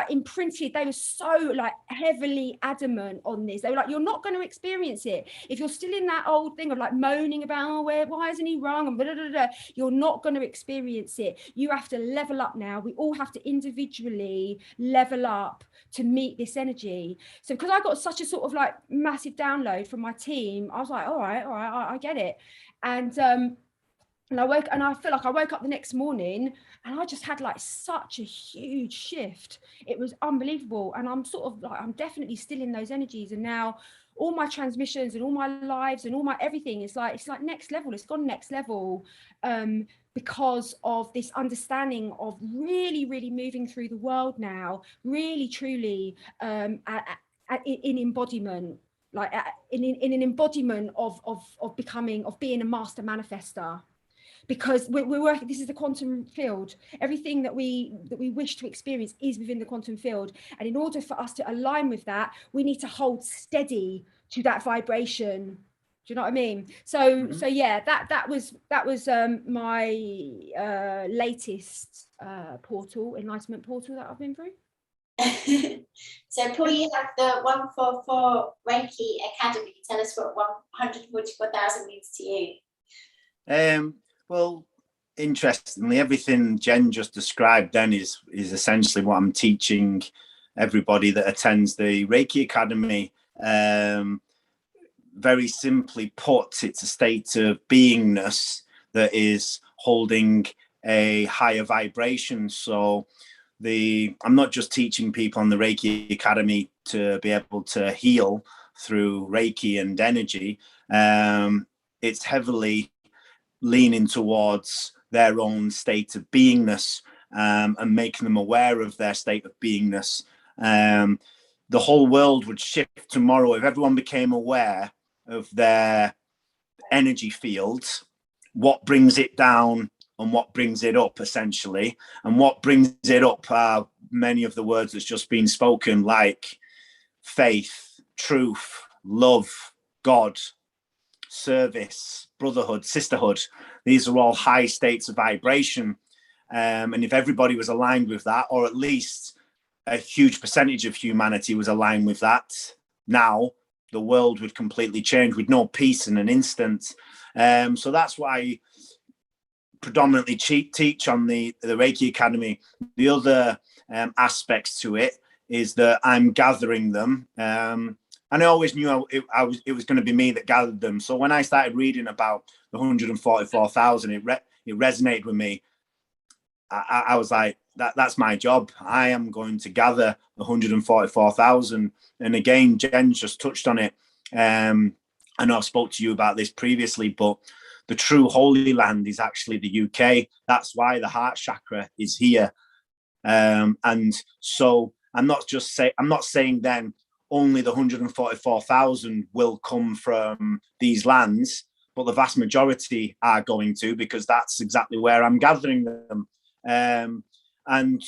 imprinted, they were so like heavily adamant on this. They were like, you're not going to experience it if you're still in that old thing of like moaning about, oh, why isn't he wrong, and blah, blah, blah, blah. You're not going to experience it. You have to level up now. We all have to individually level up to meet this energy. So because I got such a sort of like massive download from my team, I was like, all right, I get it. And I feel like I woke up the next morning and I just had like such a huge shift. It was unbelievable. And I'm sort of like, I'm definitely still in those energies. And now all my transmissions and all my lives and all my everything is like, it's like next level. It's gone next level because of this understanding of really, really moving through the world now, really, truly in embodiment. Like in an embodiment of being a master manifester. Because we're working, this is the quantum field. Everything that we wish to experience is within the quantum field. And in order for us to align with that, we need to hold steady to that vibration. Do you know what I mean? So yeah, that was my latest enlightenment portal that I've been through. So Paul, you have the 144 Reiki Academy. Tell us what 144,000 means to you. Well, interestingly, everything Jen just described then is essentially what I'm teaching everybody that attends the Reiki Academy. Very simply put, it's a state of beingness that is holding a higher vibration. So I'm not just teaching people on the Reiki Academy to be able to heal through Reiki and energy. It's heavily leaning towards their own state of beingness and making them aware of their state of beingness. The whole world would shift tomorrow if everyone became aware of their energy fields, what brings it down and what brings it up, essentially. And what brings it up are many of the words that's just been spoken, like faith, truth, love, God, service, brotherhood, sisterhood. These are all high states of vibration. And if everybody was aligned with that, or at least a huge percentage of humanity was aligned with that, now the world would completely change. We'd know peace in an instant. So that's what I predominantly teach on the Reiki Academy. The other aspects to it is that I'm gathering them. And I always knew it was going to be me that gathered them. So when I started reading about the 144,000, it resonated with me. I was like, that's my job. I am going to gather 144,000. And again, Jen just touched on it. I know I spoke to you about this previously, but the true Holy Land is actually the UK. That's why the heart chakra is here. And so I'm not saying then only the 144,000 will come from these lands, but the vast majority are going to, because that's exactly where I'm gathering them. And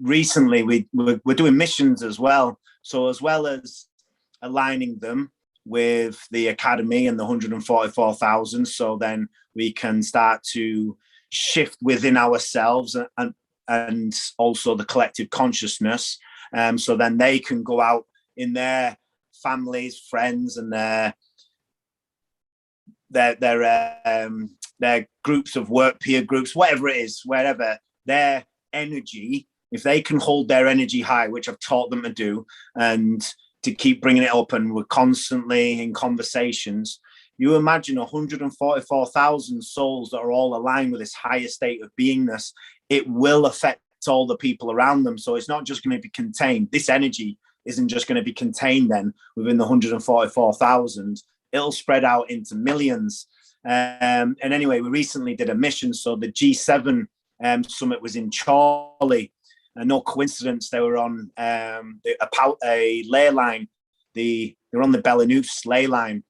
recently we're doing missions as well. So as well as aligning them with the Academy and the 144,000, so then we can start to shift within ourselves and also the collective consciousness. So then they can go out in their families, friends, and their groups of work, peer groups, whatever it is, wherever their energy, if they can hold their energy high, which I've taught them to do, and to keep bringing it up, and we're constantly in conversations. You imagine 144,000 souls that are all aligned with this higher state of beingness. It will affect all the people around them. So it's not just going to be contained. This energy isn't just going to be contained then within the 144,000. It'll spread out into millions. And anyway, we recently did a mission. So the G7 summit was in Chorley. And no coincidence, they were on a ley line. They were on the Belarus ley line.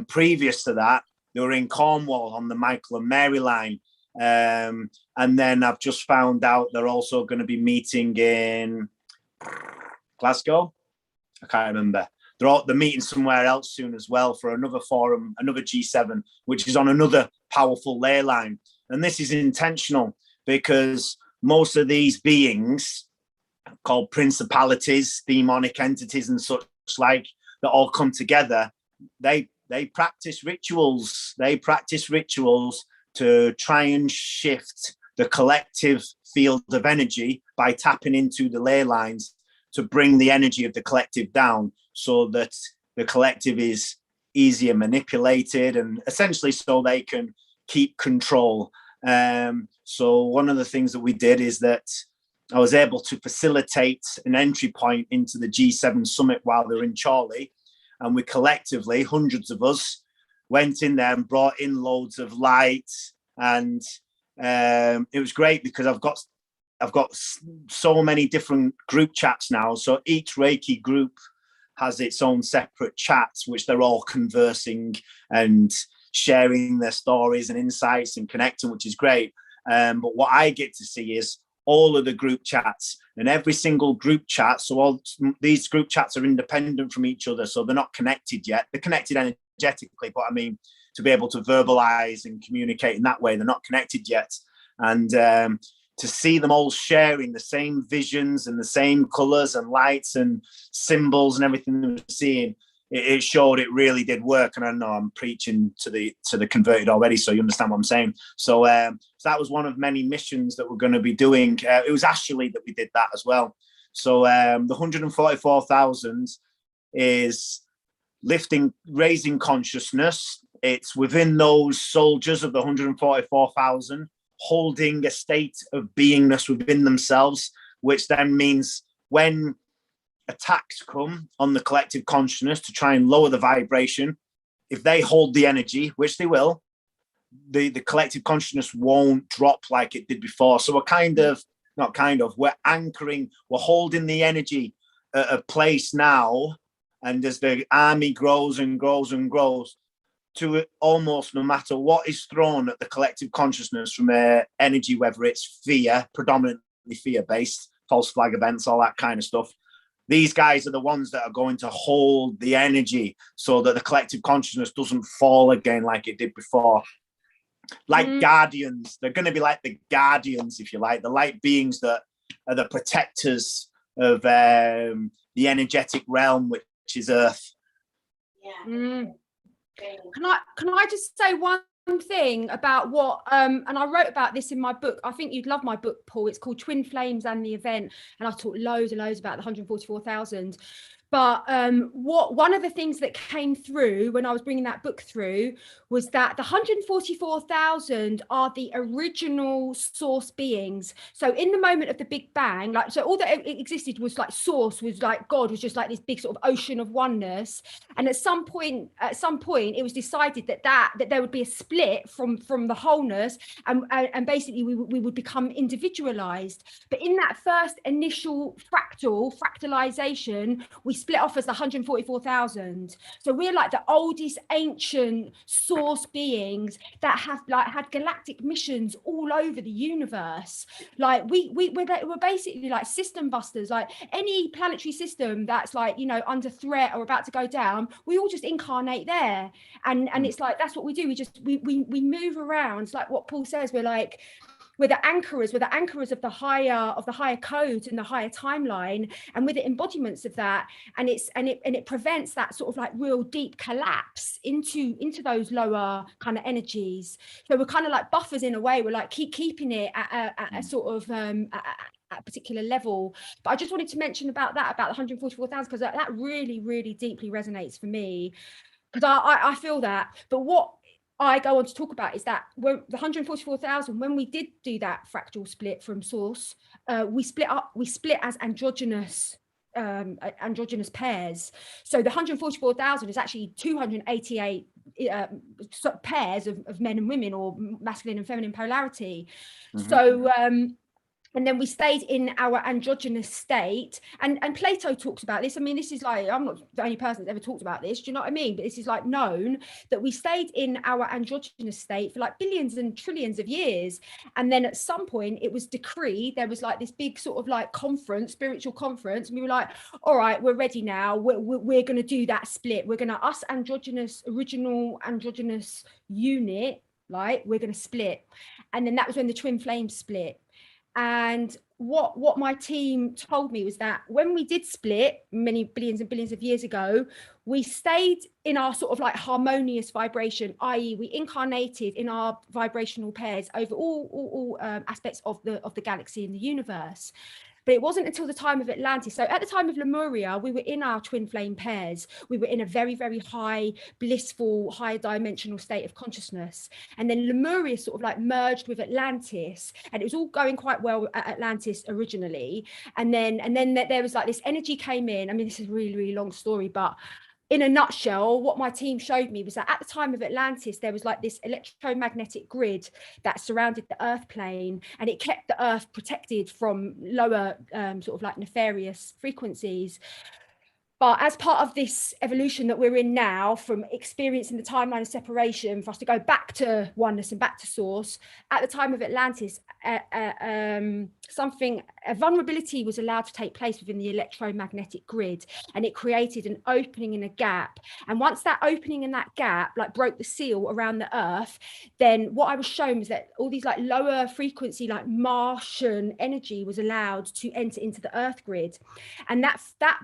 Previous to that, they were in Cornwall on the Michael and Mary line. And then I've just found out they're also going to be meeting in Glasgow. I can't remember. they're meeting somewhere else soon as well for another forum, another G7, which is on another powerful ley line. And this is intentional because most of these beings, called principalities, demonic entities and such like, that all come together, they practice rituals. They practice rituals to try and shift the collective field of energy by tapping into the ley lines to bring the energy of the collective down so that the collective is easier manipulated and essentially so they can keep control. So one of the things that we did is that I was able to facilitate an entry point into the G7 summit while they're in Chorley. And we collectively, hundreds of us, went in there and brought in loads of light. And it was great because I've got so many different group chats now. So each Reiki group has its own separate chats, which they're all conversing and sharing their stories and insights and connecting, which is great. But what I get to see is all of the group chats, and every single group chat. So all these group chats are independent from each other. So they're not connected yet. They're connected energetically, but I mean, to be able to verbalize and communicate in that way, they're not connected yet. And to see them all sharing the same visions and the same colors and lights and symbols and everything they're seeing, it showed it really did work. And I know I'm preaching to the converted already, so you understand what I'm saying. So that was one of many missions that we're going to be doing. It was actually that we did that as well. So the 144,000 is raising consciousness. It's within those soldiers of the 144,000 holding a state of beingness within themselves, which then means when attacks come on the collective consciousness to try and lower the vibration, if they hold the energy, which they will, the collective consciousness won't drop like it did before. So we're anchoring, we're holding the energy at a place now, and as the army grows and grows and grows, to almost no matter what is thrown at the collective consciousness from energy, whether it's fear, predominantly fear-based, false flag events, all that kind of stuff, these guys are the ones that are going to hold the energy so that the collective consciousness doesn't fall again like it did before. Like guardians, they're going to be like the guardians, if you like, the light beings that are the protectors of the energetic realm, which is Earth. Yeah. Can I just say one thing about what and I wrote about this in my book. I think you'd love my book, Paul. It's called Twin Flames and the Event, and I've talked loads and loads about the 144,000. But one of the things that came through when I was bringing that book through was that the 144,000 are the original source beings. So in the moment of the Big Bang, like, so all that existed was like source, was like God, was just like this big sort of ocean of oneness. And at some point, it was decided that there would be a split from the wholeness, and basically we would become individualized. But in that first initial fractalization, we split off as the 144,000. So we're like the oldest ancient source beings that have like had galactic missions all over the universe. Like we're basically like system busters. Like any planetary system that's like, you know, under threat or about to go down, we all just incarnate there. And it's like, that's what we do. We move around. It's like what Paul says, we're the anchorers of the higher codes and the higher timeline, and we're the embodiments of that, and it prevents that sort of like real deep collapse into those lower kind of energies. So we're kind of like buffers in a way. We're like keeping it at a sort of at a particular level. But I just wanted to mention about the 144,000, because that really, really deeply resonates for me, because I feel that. But what I go on to talk about is that when the 144,000, when we did do that fractal split from source, we split as androgynous pairs. So the 144,000 is actually 288 pairs of men and women, or masculine and feminine polarity. So And then we stayed in our androgynous state, and Plato talks about this. I mean, this is like, I'm not the only person that's ever talked about this, do you know what I mean? But this is like known, that we stayed in our androgynous state for like billions and trillions of years. And then at some point it was decreed, there was like this big sort of like conference, spiritual conference, and we were like, all right, we're ready now, we're going to do that split, we're going to, us androgynous, original androgynous unit, like, we're going to split. And then that was when the twin flames split. And what my team told me was that when we did split many billions and billions of years ago, we stayed in our sort of like harmonious vibration, i.e. we incarnated in our vibrational pairs over all aspects of the galaxy and the universe. But it wasn't until the time of Atlantis. So at the time of Lemuria, we were in our twin flame pairs. We were in a very, very high, blissful, high dimensional state of consciousness. And then Lemuria sort of like merged with Atlantis, and it was all going quite well at Atlantis originally. And then there was like this energy came in. I mean, this is a really, really long story, but in a nutshell, what my team showed me was that at the time of Atlantis, there was like this electromagnetic grid that surrounded the Earth plane, and it kept the Earth protected from lower sort of like nefarious frequencies. But as part of this evolution that we're in now, from experiencing the timeline of separation, for us to go back to oneness and back to source, at the time of Atlantis, a vulnerability was allowed to take place within the electromagnetic grid, and it created an opening and a gap. And once that opening and that gap like broke the seal around the Earth, then what I was shown was that all these like lower frequency, like Martian energy was allowed to enter into the Earth grid. And that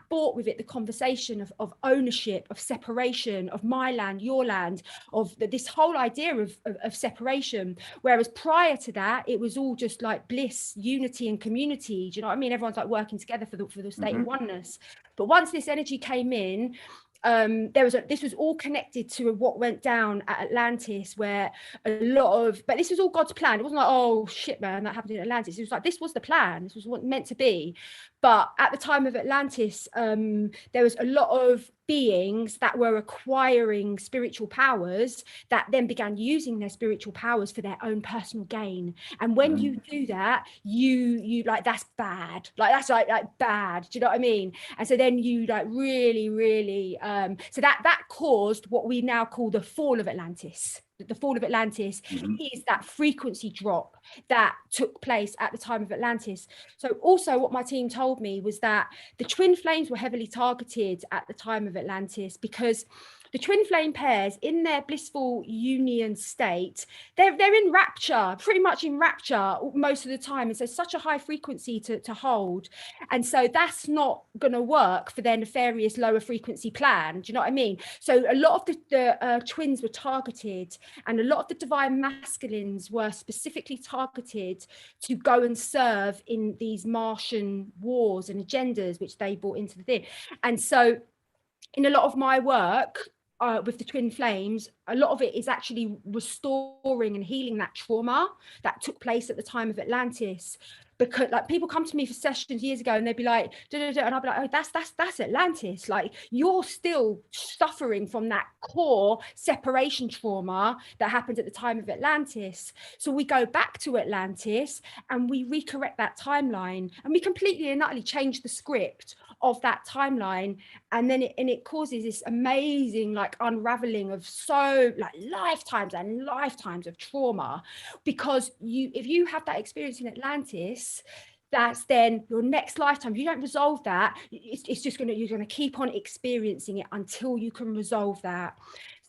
brought with it the conversation of ownership, of separation, of my land, your land, of this whole idea of separation. Whereas prior to that, it was all just like bliss, unity and community. Do you know what I mean? Everyone's like working together for the state of oneness. But once this energy came in, this was all connected to what went down at Atlantis, where a lot of, but this was all God's plan. It wasn't like, oh shit, man, that happened in Atlantis. It was like, this was the plan. This was what meant to be. But at the time of Atlantis, there was a lot of beings that were acquiring spiritual powers that then began using their spiritual powers for their own personal gain. And when you do that, you like, that's bad. Like, that's like bad. Do you know what I mean? And so then you like really, so that caused what we now call the Fall of Atlantis. The Fall of Atlantis is that frequency drop that took place at the time of Atlantis. So also what my team told me was that the twin flames were heavily targeted at the time of Atlantis, because the twin flame pairs, in their blissful union state, they're in rapture, pretty much in rapture most of the time. And so such a high frequency to hold. And so that's not going to work for their nefarious lower frequency plan. Do you know what I mean? So a lot of the twins were targeted, and a lot of the divine masculines were specifically targeted to go and serve in these Martian wars and agendas, which they brought into the thing. And so in a lot of my work, with the twin flames, a lot of it is actually restoring and healing that trauma that took place at the time of Atlantis. Because like people come to me for sessions years ago and they'd be like, and I'll be like, oh, that's Atlantis. Like, you're still suffering from that core separation trauma that happened at the time of Atlantis. So we go back to Atlantis and we recorrect that timeline, and we completely and utterly change the script of that timeline. And then it causes this amazing like unraveling of so like lifetimes and lifetimes of trauma, because if you have that experience in Atlantis, that's then your next lifetime. If you don't resolve that, it's just you're gonna keep on experiencing it until you can resolve that.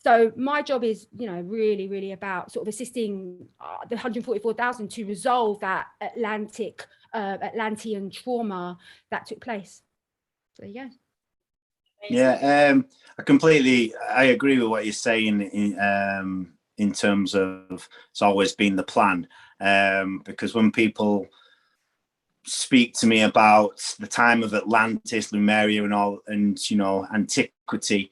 So my job is, really about sort of assisting the 144,000 to resolve that Atlantean trauma that took place. So there you go. Yeah, I agree with what you're saying in terms of it's always been the plan, because when people speak to me about the time of Atlantis, Lemuria and antiquity,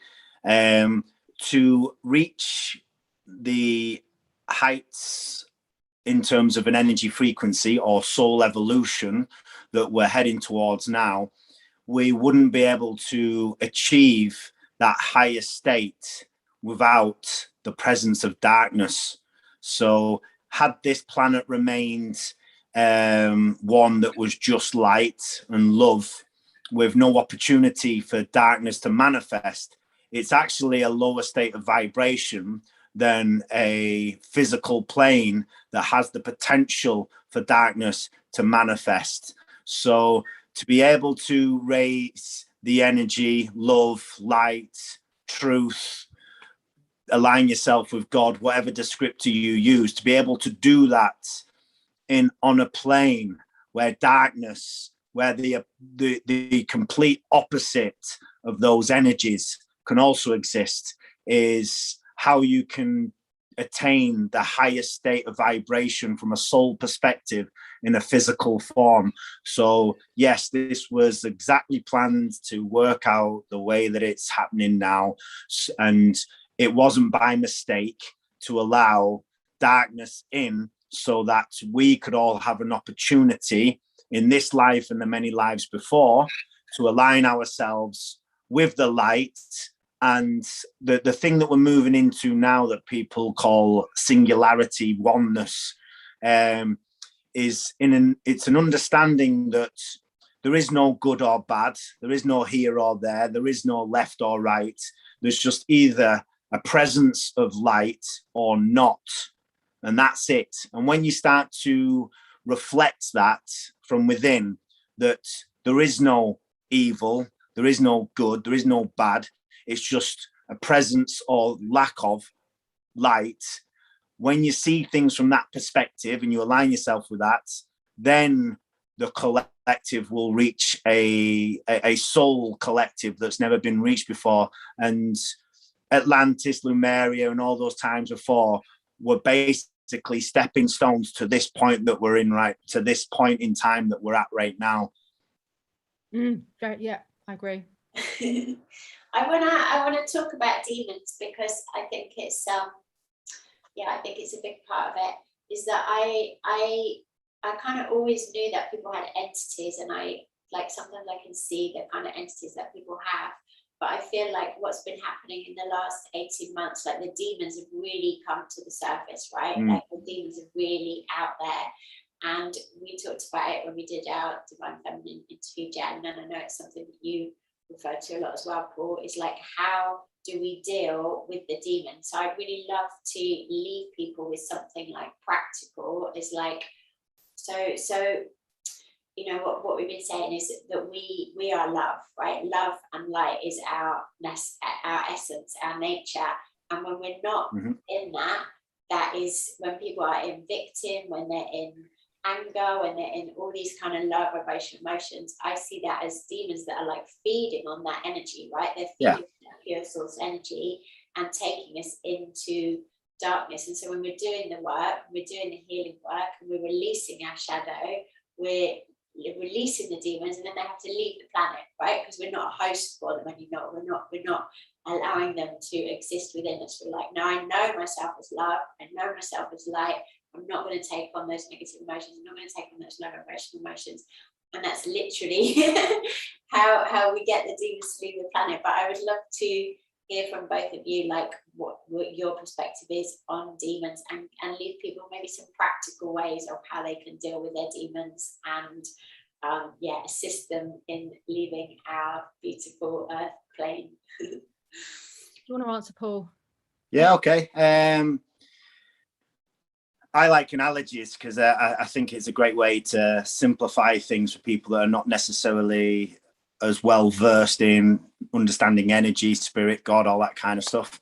to reach the heights in terms of an energy frequency or soul evolution that we're heading towards now, we wouldn't be able to achieve that higher state without the presence of darkness. So had this planet remained one that was just light and love with no opportunity for darkness to manifest, it's actually a lower state of vibration than a physical plane that has the potential for darkness to manifest. So to be able to raise the energy, love, light, truth, align yourself with God, whatever descriptor you use, to be able to do that on a plane where darkness, where the complete opposite of those energies can also exist, is how you can attain the highest state of vibration from a soul perspective in a physical form. So yes, this was exactly planned to work out the way that it's happening now, and it wasn't by mistake to allow darkness in, so that we could all have an opportunity in this life and the many lives before to align ourselves with the light. And the thing that we're moving into now that people call singularity, oneness, it's an understanding that there is no good or bad, there is no here or there is no left or right. There's just either a presence of light or not, and that's it. And when you start to reflect that from within, that there is no evil, there is no good, there is no bad, it's just a presence or lack of light. When you see things from that perspective and you align yourself with that, then the collective will reach a soul collective that's never been reached before. And Atlantis, Lemuria, and all those times before were basically stepping stones to this point that we're in, right, to this point in time that we're at right now. Yeah, I agree. I wanna talk about demons, because I think it's I think it's a big part of it, is that I kind of always knew that people had entities, and I like sometimes I can see the kind of entities that people have. But I feel like what's been happening in the last 18 months, like the demons have really come to the surface, right? Like the demons are really out there. And we talked about it when we did our Divine Feminine interview, Jen, and I know it's something that you refer to a lot as well, Paul, is like, how do we deal with the demons? So I'd really love to leave people with something like practical, is like, so you know, what we've been saying is that we are love, right? Love and light is our essence, our nature. And when we're not in that, that is when people are in victim, when they're in anger, when they're in all these kind of low vibration emotions, I see that as demons that are like feeding on that energy, right? They're feeding that pure source energy and taking us into darkness. And so when we're doing the work, we're doing the healing work, and we're releasing our shadow, we're releasing the demons, and then they have to leave the planet, right? Because we're not a host for them anymore. We're not allowing them to exist within us. We're like, no, I know myself as love, I know myself as light. I'm not going to take on those negative emotions. I'm not going to take on those low vibration emotions. And that's literally how we get the demons to leave the planet. But I would love to hear from both of you, like what your perspective is on demons, and leave people maybe some practical ways of how they can deal with their demons, and assist them in leaving our beautiful earth plane. Do you want to answer, Paul? Yeah, okay. I like analogies because I think it's a great way to simplify things for people that are not necessarily as well versed in understanding energy, spirit, God, all that kind of stuff.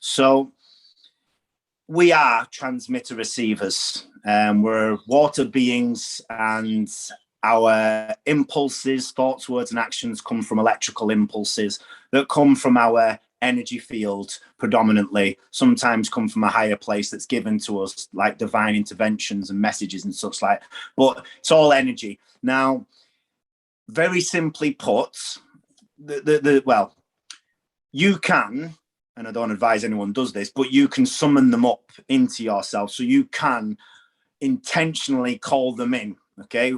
So we are transmitter receivers. We're water beings, and our impulses, thoughts, words, and actions come from electrical impulses that come from our energy field predominantly, sometimes come from a higher place that's given to us, like divine interventions and messages and such like, but it's all energy. Now, very simply put, well, you can, and I don't advise anyone does this, but you can summon them up into yourself. So you can intentionally call them in, okay?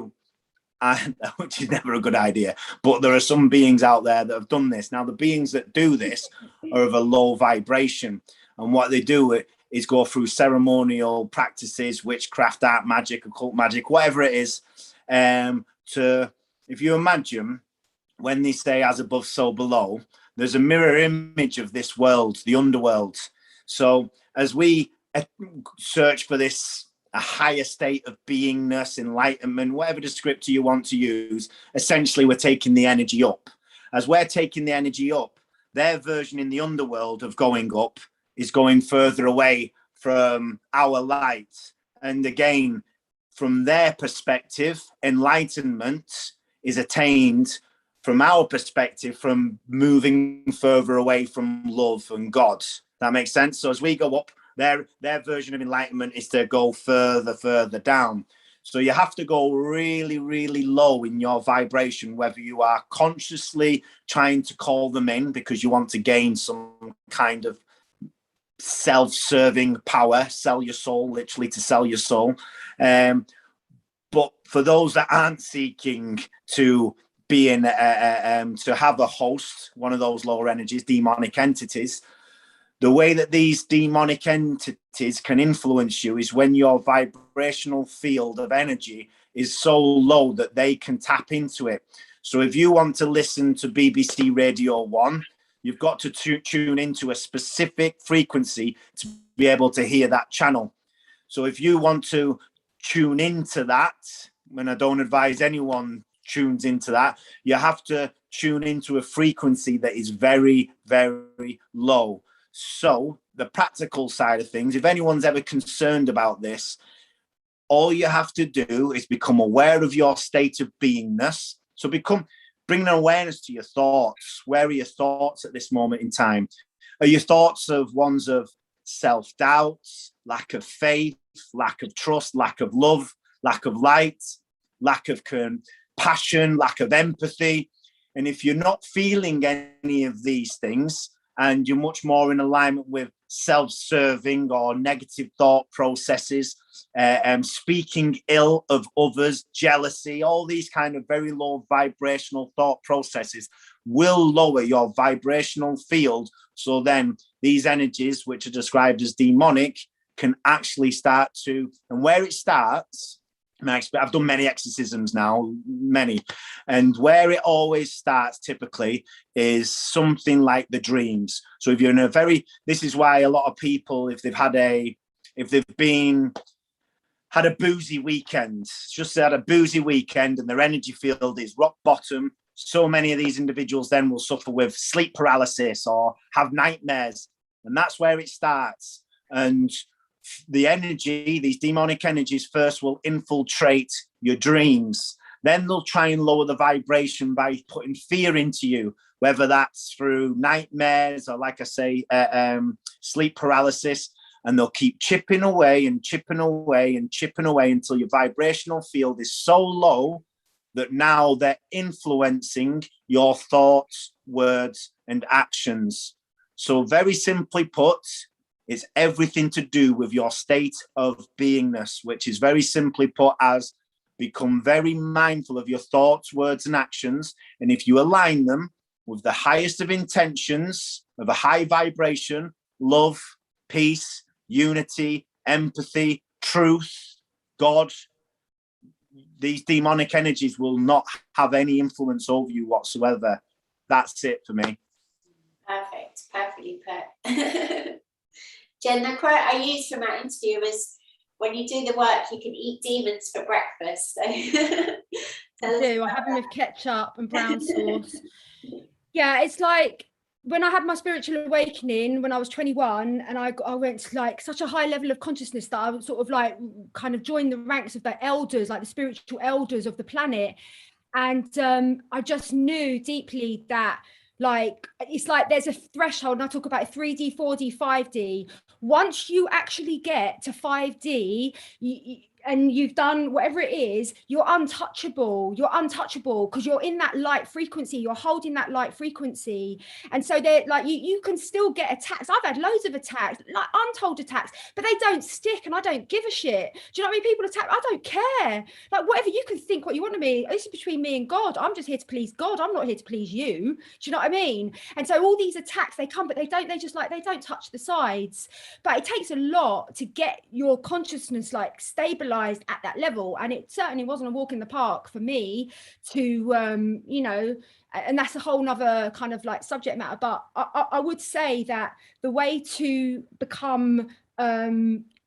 Which is never a good idea. But there are some beings out there that have done this. Now, the beings that do this are of a low vibration. And what they do is go through ceremonial practices, witchcraft, art, magic, occult magic, whatever it is. If you imagine, when they say as above, so below, there's a mirror image of this world, the underworld. So as we search for this, a higher state of beingness, enlightenment, whatever descriptor you want to use, essentially we're taking the energy up. As we're taking the energy up, their version in the underworld of going up is going further away from our light. And again, from their perspective, enlightenment is attained from our perspective, from moving further away from love and God. That makes sense? So as we go up, their version of enlightenment is to go further down. So you have to go really, really low in your vibration, whether you are consciously trying to call them in because you want to gain some kind of self-serving power, sell your soul, literally to sell your soul. But for those that aren't seeking to be in, to have a host, one of those lower energies, demonic entities, the way that these demonic entities can influence you is when your vibrational field of energy is so low that they can tap into it. So if you want to listen to BBC Radio 1, you've got to tune into a specific frequency to be able to hear that channel. So if you want to tune into that, and I don't advise anyone tunes into that, you have to tune into a frequency that is very, very low. So the practical side of things, if anyone's ever concerned about this, all you have to do is become aware of your state of beingness. So bring an awareness to your thoughts. Where are your thoughts at this moment in time? Are your thoughts of ones of self-doubt, lack of faith, lack of trust, lack of love, lack of light, lack of passion, lack of empathy? And if you're not feeling any of these things, and you're much more in alignment with self-serving or negative thought processes, speaking ill of others, jealousy, all these kind of very low vibrational thought processes will lower your vibrational field. So then these energies, which are described as demonic, can actually start to, and where it starts, I've done many exorcisms now, and where it always starts typically is something like the dreams. So if you're in this is why a lot of people, if they've had a boozy weekend, and their energy field is rock bottom, so many of these individuals then will suffer with sleep paralysis or have nightmares, and that's where it starts. And the energy, these demonic energies, first will infiltrate your dreams. Then they'll try and lower the vibration by putting fear into you, whether that's through nightmares or, like I say, sleep paralysis. And they'll keep chipping away until your vibrational field is so low that now they're influencing your thoughts, words, and actions. So very simply put, it's everything to do with your state of beingness, which is very simply put as become very mindful of your thoughts, words, and actions. And if you align them with the highest of intentions, of a high vibration, love, peace, unity, empathy, truth, God, these demonic energies will not have any influence over you whatsoever. That's it for me. Perfect. Perfectly put. Jen, the quote I used from our interview was, when you do the work, you can eat demons for breakfast. So I do. I have them with ketchup and brown sauce. Yeah, it's like when I had my spiritual awakening when I was 21, and I went to like such a high level of consciousness that I was sort of like kind of joined the ranks of the elders, like the spiritual elders of the planet. And I just knew deeply that, like, it's like there's a threshold, and I talk about 3D, 4D, 5D. Once you actually get to 5D, and you've done whatever it is, you're untouchable because you're in that light frequency, you're holding that light frequency. And so they're like, you can still get attacks. I've had loads of attacks, like untold attacks, but they don't stick, and I don't give a shit. Do you know what I mean? People attack, I don't care. Like, whatever, you can think what you want to me. This is between me and God. I'm just here to please God. I'm not here to please you. Do you know what I mean? And so all these attacks, they come, but they don't touch the sides. But it takes a lot to get your consciousness like stabilized at that level, and it certainly wasn't a walk in the park for me to you know, and that's a whole nother kind of like subject matter. But I would say that the way to become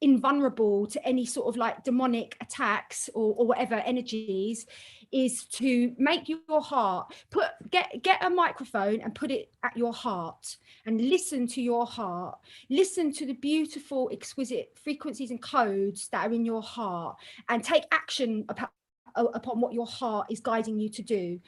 invulnerable to any sort of like demonic attacks or whatever energies is to make your heart, get a microphone and put it at your heart and listen to your heart. Listen to the beautiful, exquisite frequencies and codes that are in your heart, and take action upon what your heart is guiding you to do.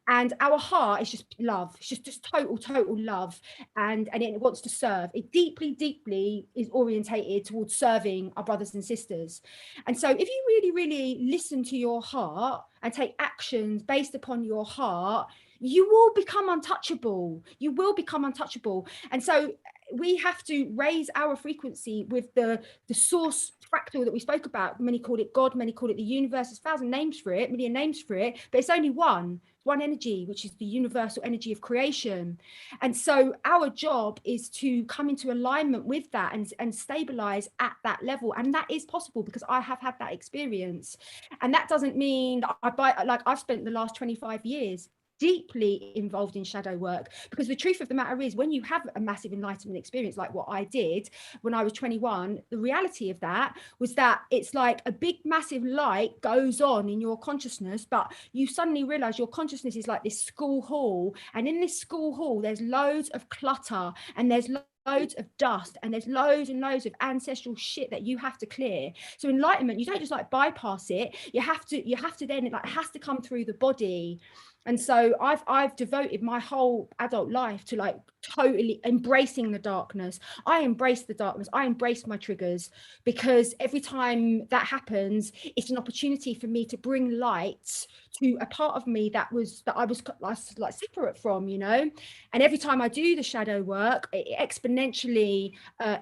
And our heart is just love. It's just total love, and it wants to serve. It deeply is orientated towards serving our brothers and sisters. And so if you really listen to your heart and take actions based upon your heart, you will become untouchable. You will become untouchable. And so we have to raise our frequency with the source fractal that we spoke about. Many call it God, many call it the universe. There's 1,000 names for it, million names for it, but it's only one energy, which is the universal energy of creation. And so our job is to come into alignment with that and stabilize at that level. And that is possible because I have had that experience. And that doesn't mean that I've spent the last 25 years deeply involved in shadow work, because the truth of the matter is, when you have a massive enlightenment experience like what I did when I was 21, the reality of that was that it's like a big massive light goes on in your consciousness, but you suddenly realize your consciousness is like this school hall, and in this school hall there's loads of clutter, and there's loads of dust, and there's loads and loads of ancestral shit that you have to clear. So enlightenment, you don't just like bypass it, you have to then, it has to come through the body. And so I've devoted my whole adult life to like totally embracing the darkness. I embrace the darkness. I embrace my triggers, because every time that happens, it's an opportunity for me to bring light to a part of me that I was like separate from, you know. And every time I do the shadow work, it exponentially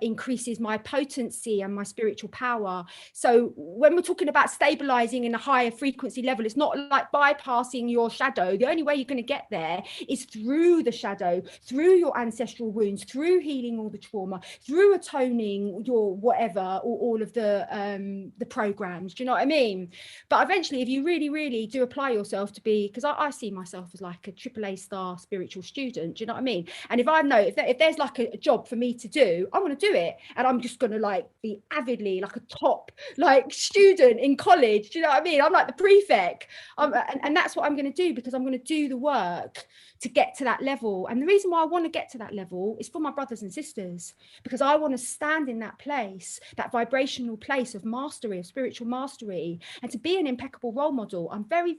increases my potency and my spiritual power. So when we're talking about stabilizing in a higher frequency level, it's not like bypassing your shadow. The only way you're going to get there is through the shadow, through your ancestral wounds, through healing all the trauma, through atoning your whatever, or all of the programs. Do you know what I mean? But eventually, if you really do apply yourself to be, because I see myself as like a AAA star spiritual student. Do you know what I mean? And if I know if there's like a job for me to do, I want to do it, and I'm just going to like be avidly like a top like student in college. Do you know what I mean? I'm like the prefect, and that's what I'm going to do, because I'm going to do the work to get to that level. And the reason why I want to get to that level is for my brothers and sisters, because I want to stand in that place, that vibrational place of mastery, of spiritual mastery, and to be an impeccable role model. I'm very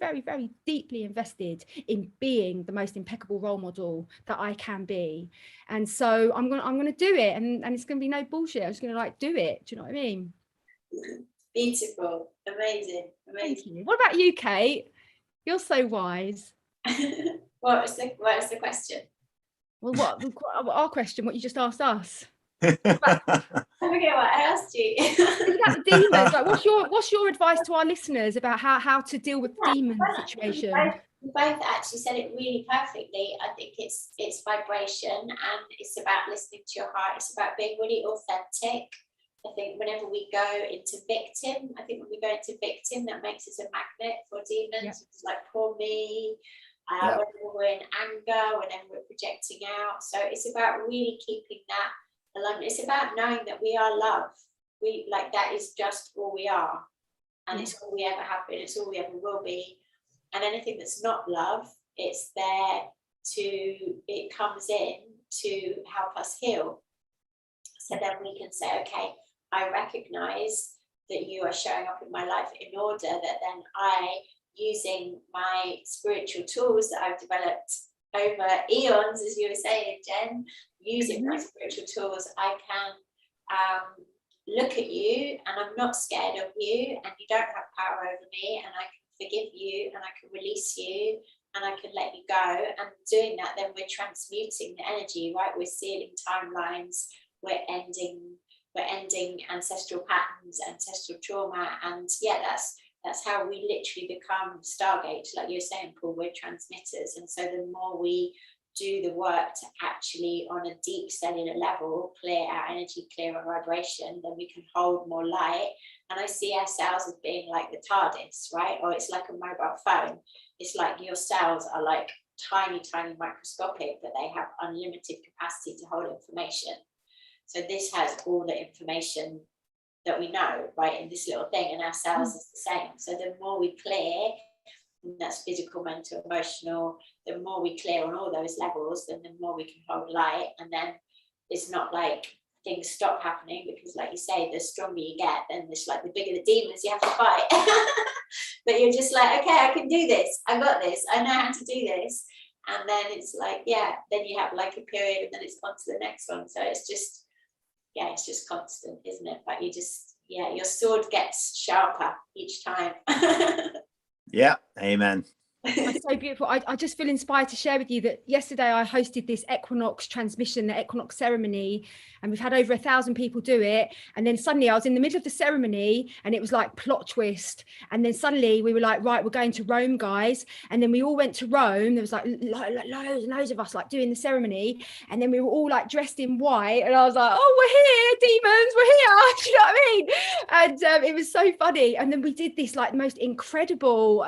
deeply invested in being the most impeccable role model that I can be. And so I'm gonna do it, and it's gonna be no bullshit. I'm just gonna like do it. Do you know what I mean? Beautiful, amazing. Thank you. What about you, Kate? You're so wise. What was the question? Well, what our question? What you just asked us? I forget what I asked you. About the demons. Like, what's your advice to our listeners about how to deal with the demon situation? We both actually said it really perfectly. I think it's vibration, and it's about listening to your heart. It's about being really authentic. I think whenever we go into victim, that makes us a magnet for demons. Yep. It's like poor me. Whenever we're in anger, whenever we're projecting out. So it's about really keeping that alignment. It's about knowing that we are love. That is just all we are. And it's all we ever have been. It's all we ever will be. And anything that's not love, it comes in to help us heal. So then we can say, okay, I recognize that you are showing up in my life in order that then using my spiritual tools that I've developed over eons, as you were saying, Jen, using my spiritual tools, I can look at you and I'm not scared of you, and you don't have power over me, and I can forgive you and I can release you and I can let you go. And doing that, then we're transmuting the energy, right? We're sealing timelines, we're ending ancestral patterns, ancestral trauma. And yeah, that's how we literally become stargates. Like you're saying, Paul, we're transmitters. And so the more we do the work to actually, on a deep cellular level, clear our energy, clear our vibration, then we can hold more light. And I see our cells as being like the TARDIS, right? Or it's like a mobile phone. It's like your cells are like tiny, tiny microscopic, but they have unlimited capacity to hold information. So this has all the information that we know, right, in this little thing, and our cells is the same. So the more we clear, and that's physical, mental, emotional, the more we clear on all those levels, then the more we can hold light. And then it's not like things stop happening, because like you say, the stronger you get, then it's like the bigger the demons you have to fight. But you're just like, okay, I can do this, I got this, I know how to do this. And then it's like, yeah, then you have like a period and then it's on to the next one. So it's just, yeah, it's just constant, isn't it? But you just, yeah, your sword gets sharper each time. Yeah, amen. That's so beautiful. I just feel inspired to share with you that yesterday I hosted this equinox transmission, the equinox ceremony, and we've had over 1,000 people do it. And then suddenly I was in the middle of the ceremony and it was like plot twist. And then suddenly we were like, right, we're going to Rome, guys. And then we all went to Rome. There was like loads and loads of us like doing the ceremony. And then we were all like dressed in white. And I was like, oh, we're here, demons, we're here. Do you know what I mean? And it was so funny. And then we did this like most incredible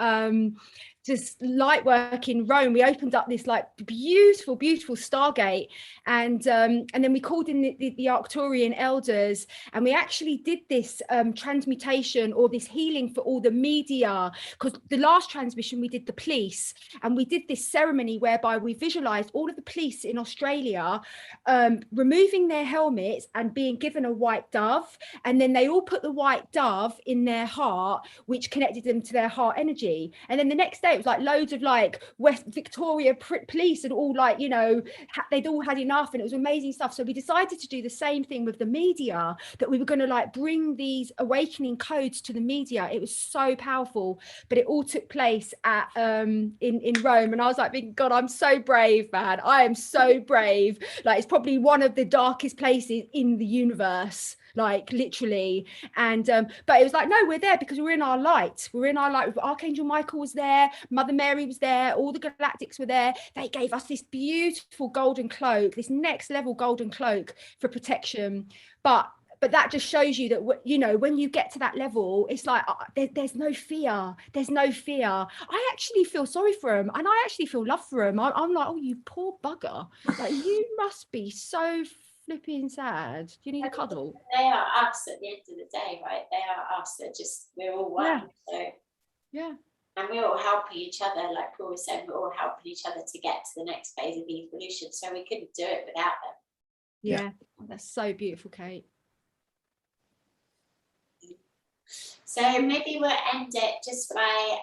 just light work in Rome. We opened up this like beautiful Stargate, and then we called in the Arcturian elders, and we actually did this transmutation or this healing for all the media, because the last transmission we did the police, and we did this ceremony whereby we visualized all of the police in Australia removing their helmets and being given a white dove, and then they all put the white dove in their heart, which connected them to their heart energy. And then the next day it was like loads of like West Victoria police and all like, you know, they'd all had enough, and it was amazing stuff. So we decided to do the same thing with the media, that we were going to like bring these awakening codes to the media. It was so powerful, but it all took place at in Rome. And I was like, God, I'm so brave, man. I am so brave. Like, it's probably one of the darkest places in the universe, like literally. And but it was like, no, we're there because we're in our light. Archangel Michael was there, Mother Mary was there, all the galactics were there. They gave us this beautiful golden cloak, this next level golden cloak for protection. But that just shows you that, you know, when you get to that level, it's like there's no fear. There's no fear. I actually feel sorry for him, and I actually feel love for him. I'm like, oh, you poor bugger. Like, you must be so flipping sad. Do you need a cuddle? They are us at the end of the day, right? They are us. They're just, we're all one. Yeah. So yeah. And we're all helping each other, like Paul was saying, we're all helping each other to get to the next phase of evolution. So we couldn't do it without them. Yeah. Oh, that's so beautiful, Kate. So maybe we'll end it just by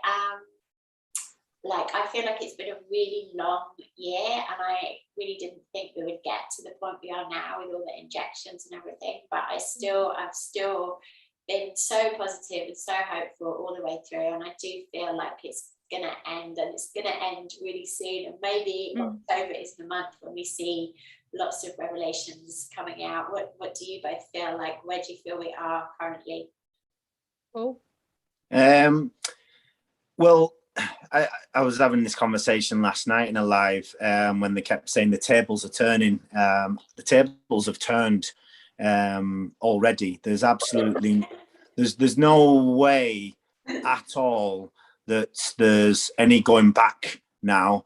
like, I feel like it's been a really long year, and I really didn't think we would get to the point we are now with all the injections and everything, but I've still been so positive and so hopeful all the way through, and I do feel like it's gonna end, and it's gonna end really soon, and maybe October is the month when we see lots of revelations coming out. What do you both feel like? Where do you feel we are currently? Cool. Well, I was having this conversation last night in a live when they kept saying the tables are turning. The tables have turned already. There's absolutely there's no way at all that there's any going back now.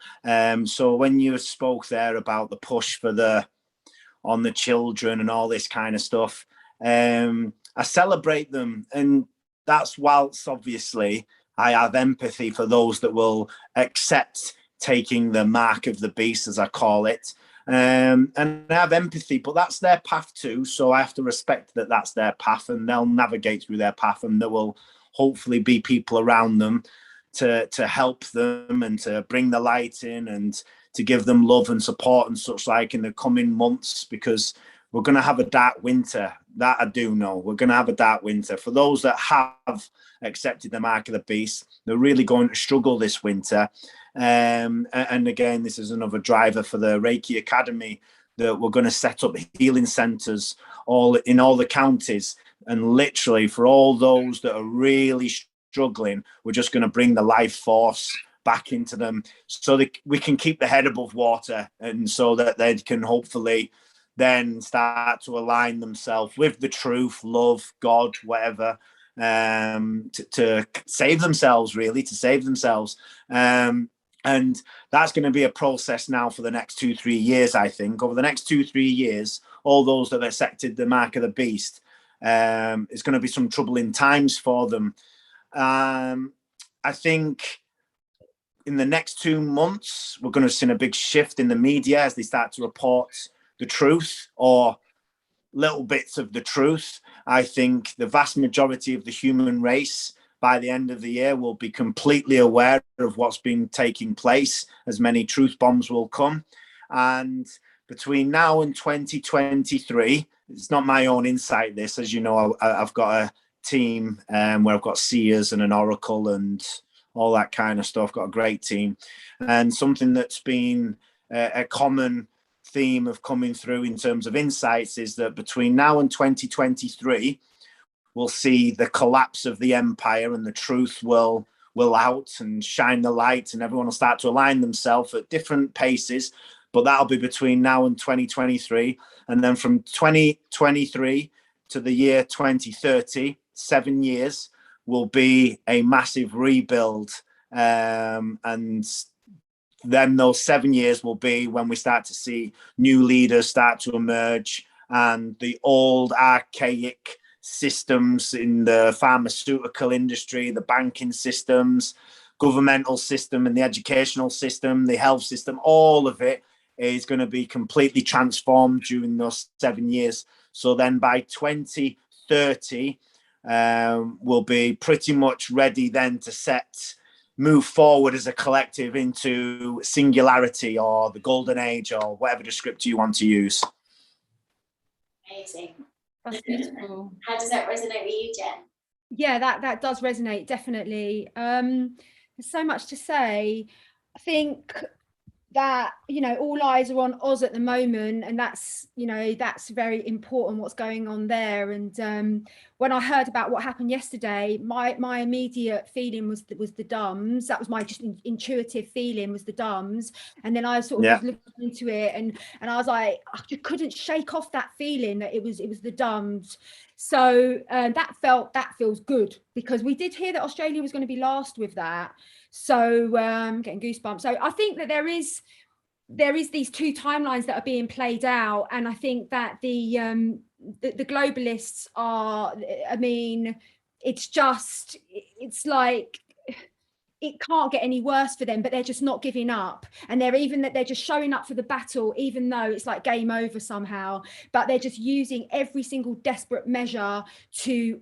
So when you spoke there about the push for on the children and all this kind of stuff, I celebrate them, and that's whilst obviously I have empathy for those that will accept taking the mark of the beast, as I call it. And I have empathy, but that's their path too. So I have to respect that that's their path, and they'll navigate through their path, and there will hopefully be people around them to help them and to bring the light in and to give them love and support and such like in the coming months, because we're going to have a dark winter. That I do know. We're going to have a dark winter. For those that have accepted the mark of the beast, they're really going to struggle this winter. And again, this is another driver for the Reiki Academy, that we're going to set up healing centres in all the counties. And literally, for all those that are really struggling, we're just going to bring the life force back into them, so that we can keep the head above water, and so that they can hopefully then start to align themselves with the truth, love, God, whatever, to save themselves, really, to save themselves. And that's going to be a process now for the next 2-3 years, I think. Over the next 2-3 years, all those that have accepted the mark of the beast, it's going to be some troubling times for them. I think in the next 2 months, we're going to see a big shift in the media as they start to report the truth, or little bits of the truth. I think the vast majority of the human race by the end of the year will be completely aware of what's been taking place, as many truth bombs will come. And between now and 2023, it's not my own insight, this, as you know, I've got a team where I've got seers and an oracle and all that kind of stuff. Got a great team. And something that's been a common theme of coming through in terms of insights is that between now and 2023, we'll see the collapse of the empire, and the truth will out and shine the light, and everyone will start to align themselves at different paces. But that'll be between now and 2023. And then from 2023 to the year 2030, 7 years, will be a massive rebuild. And then those 7 years will be when we start to see new leaders start to emerge, and the old archaic systems in the pharmaceutical industry, the banking systems, governmental system, and the educational system, the health system, all of it is going to be completely transformed during those 7 years. So then by 2030, we'll be pretty much ready then to move forward as a collective into singularity, or the golden age, or whatever descriptor you want to use. Amazing. That's beautiful. How does that resonate with you, Jen? Yeah, that does resonate, definitely. There's so much to say. I think that, you know, all eyes are on Oz at the moment, and that's, you know, that's very important, what's going on there. And when I heard about what happened yesterday, my immediate feeling was the dumbs. That was my just intuitive feeling, was the dumbs. And then I sort of was looking into it, and I was like, I just couldn't shake off that feeling that it was the dumbs. So that feels good, because we did hear that Australia was going to be last with that. So getting goosebumps. So I think that there is these two timelines that are being played out, and I think that the globalists are, I mean, it's like it can't get any worse for them, but they're just not giving up. And they're just showing up for the battle, even though it's like game over somehow, but they're just using every single desperate measure to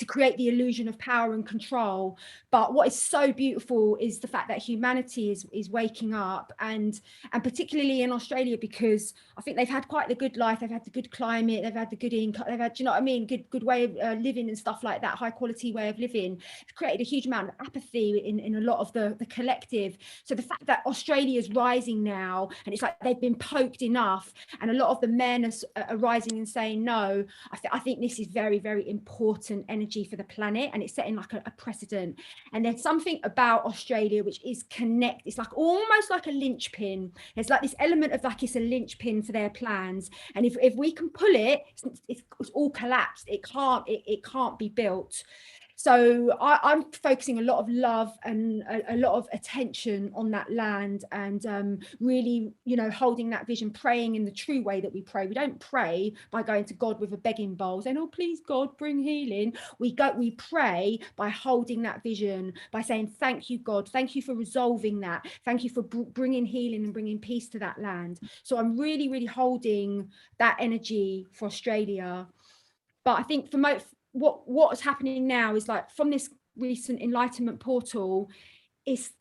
create the illusion of power and control. But what is so beautiful is the fact that humanity is waking up, and particularly in Australia, because I think they've had quite the good life. They've had the good climate, they've had the good income, they've had, do you know what I mean, good way of living and stuff like that, high quality way of living. It's created a huge amount of apathy in a lot of the collective. So the fact that Australia is rising now, and it's like they've been poked enough, and a lot of the men are rising and saying no, I think this is very, very important energy for the planet, and it's setting like a precedent. And there's something about Australia which is it's like almost like a linchpin. There's like this element of like it's a linchpin for their plans, and if we can pull it, it's all collapsed. It can't be built. So I'm focusing a lot of love and a lot of attention on that land, and really, you know, holding that vision, praying in the true way that we pray. We don't pray by going to God with a begging bowl saying, oh, please, God, bring healing. We pray by holding that vision, by saying, thank you, God. Thank you for resolving that. Thank you for bringing healing and bringing peace to that land. So I'm really, really holding that energy for Australia. But I think for what's happening now is like, from this recent enlightenment portal, this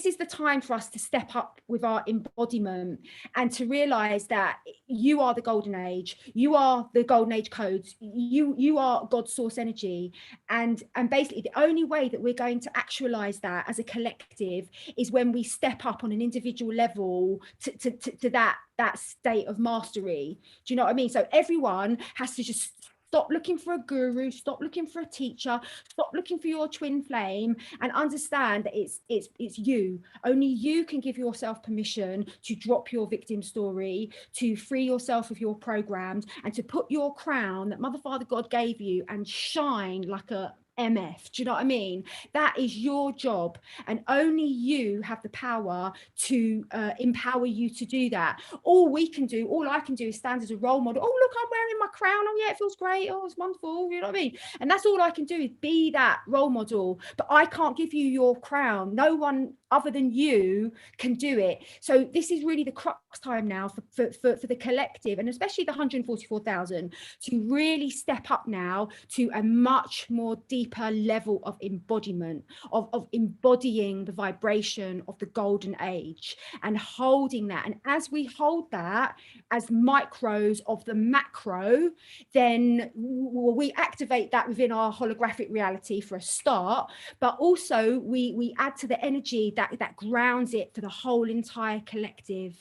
is the time for us to step up with our embodiment and to realize that you are the golden age, you are the golden age codes, you are God's source energy, and basically the only way that we're going to actualize that as a collective is when we step up on an individual level to that state of mastery. Do you know what I mean? So everyone has to just stop looking for a guru, stop looking for a teacher, stop looking for your twin flame, and understand that it's you. Only you can give yourself permission to drop your victim story, to free yourself of your programs, and to put your crown that Mother, Father, God gave you and shine like a MF. Do you know what I mean? That is your job, and only you have the power to empower you to do that. All I can do is stand as a role model. Oh, look, I'm wearing my crown. Oh yeah, it feels great. Oh, it's wonderful. You know what I mean? And that's all I can do, is be that role model. But I can't give you your crown. No one other than you can do it. So this is really the crux time now for the collective, and especially the 144,000, to really step up now to a much more deeper level of embodiment, of embodying the vibration of the golden age and holding that. And as we hold that as micros of the macro, then we activate that within our holographic reality for a start, but also we add to the energy that grounds it for the whole entire collective.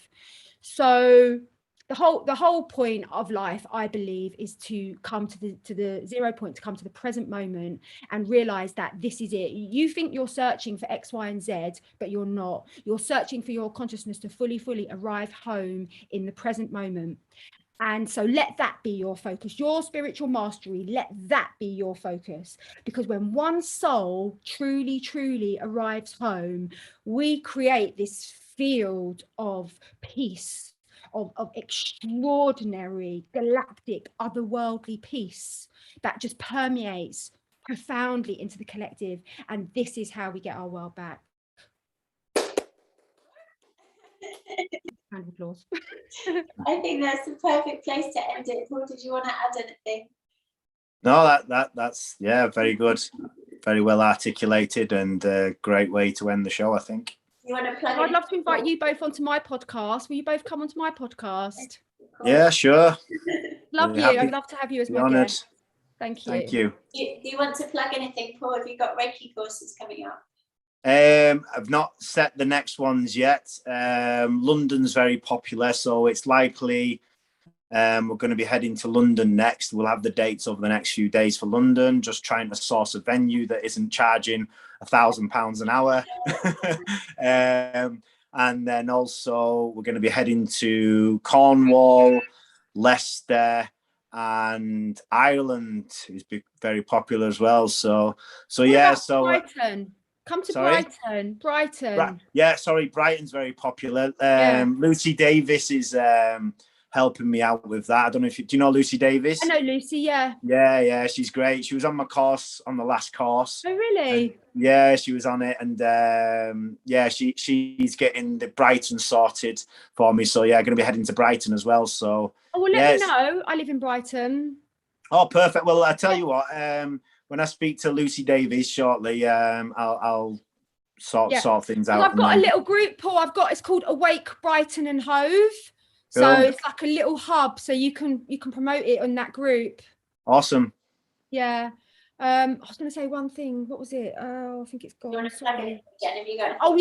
So the whole point of life, I believe, is to come to the 0 point, to come to the present moment and realize that this is it. You think you're searching for X, Y, and Z, but you're not. You're searching for your consciousness to fully arrive home in the present moment. And so let that be your focus, your spiritual mastery, let that be your focus. Because when one soul truly arrives home, we create this field of peace, of extraordinary, galactic, otherworldly peace that just permeates profoundly into the collective. And this is how we get our world back. Round of applause. I think that's the perfect place to end it. Paul, did you want to add anything? No, that's very good, very well articulated, and a great way to end the show, I think. You want to plug? I'd love to invite you both onto my podcast. Will you both come onto my podcast? Yeah, sure. Love you. I'd love to have you as my guest. Thank you. Thank you. Do you want to plug anything, Paul? Have you got Reiki courses coming up? I've not set the next ones yet. London's very popular, so it's likely we're going to be heading to London next. We'll have the dates over the next few days for London, just trying to source a venue that isn't charging £1,000 an hour. And then also we're going to be heading to Cornwall, Leicester, and Ireland is very popular as well. So yeah. So Brighton. Come to Brighton. Brighton's very popular. Lucy Davis is helping me out with that. I don't know if do you know Lucy Davis? I know Lucy, yeah. Yeah, she's great. She was on my course, on the last course. Oh, really? Yeah, she was on it, and she's getting the Brighton sorted for me. So yeah, going to be heading to Brighton as well. So let me know. I live in Brighton. Oh, perfect. Well, I tell you what, when I speak to Lucy Davis shortly, I'll sort things out. Well, I've got a little group, Paul. It's called Awake Brighton and Hove. So it's like a little hub, so you can promote it on that group. Awesome. Yeah. I was going to say one thing. What was it? Oh, I think it's gone. You want to plug it, Jen? Have you got? Oh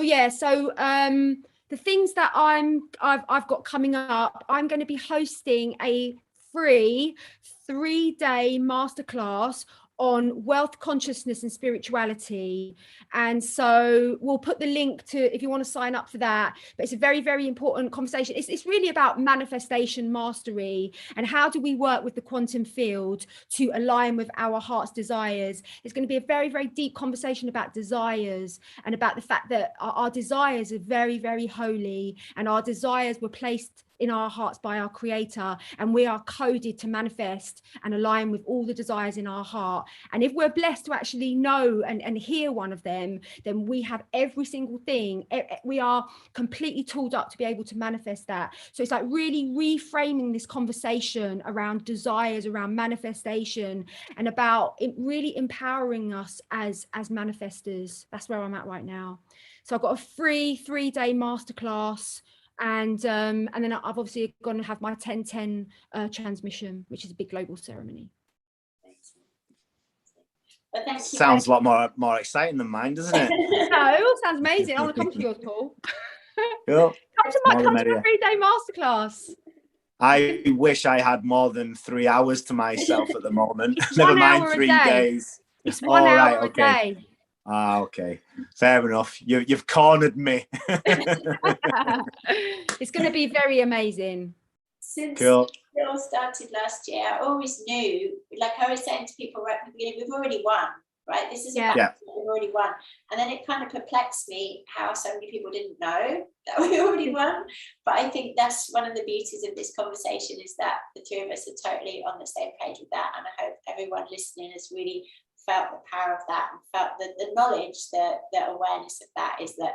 yeah. So the things that I've got coming up, I'm going to be hosting a free 3-day masterclass on wealth consciousness and spirituality, and so we'll put the link to if you want to sign up for that. But it's a very, very important conversation. It's really about manifestation mastery and how do we work with the quantum field to align with our heart's desires. It's going to be a very, very deep conversation about desires and about the fact that our desires are very, very holy, and our desires were placed in our hearts by our creator, and we are coded to manifest and align with all the desires in our heart. And if we're blessed to actually know and hear one of them, then we have every single thing. We are completely tooled up to be able to manifest that. So it's like really reframing this conversation around desires, around manifestation, and about it really empowering us as manifestors. That's where I'm at right now. So I've got a free 3-day masterclass, and then I've obviously going to have my 10/10 transmission, which is a big global ceremony. Well, thank you. Sounds a lot more exciting than mine, doesn't it? No, it all sounds amazing. I want to come to yours, Paul. Cool. Come to my 3-day masterclass. I wish I had more than 3 hours to myself at the moment. It's Never 1 mind hour 3 a day. days. It's 1 hour a okay. day. Ah, okay. Fair enough. You've cornered me. It's going to be very amazing. Since Cool. it all started last year, I always knew, like I was saying to people right at the beginning, we've already won, right? This is a battle that we've already won. And then it kind of perplexed me how so many people didn't know that we already won. But I think that's one of the beauties of this conversation, is that the two of us are totally on the same page with that. And I hope everyone listening has really felt the power of that, and felt the knowledge, the awareness of that, is that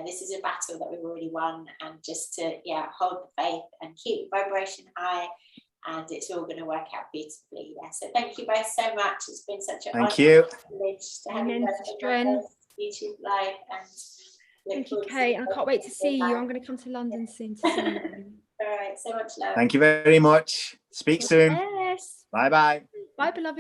this is a battle that we've already won, and just to hold the faith and keep the vibration high, and it's all going to work out beautifully. So thank you both so much. It's been such an honor and privilege to have you both on my YouTube live, and thank you, Kate. I can't wait to see you. I'm going to come to London soon to see you. All right, so much love. Thank you very much. Speak soon. Yes. Bye bye. Bye, beloved.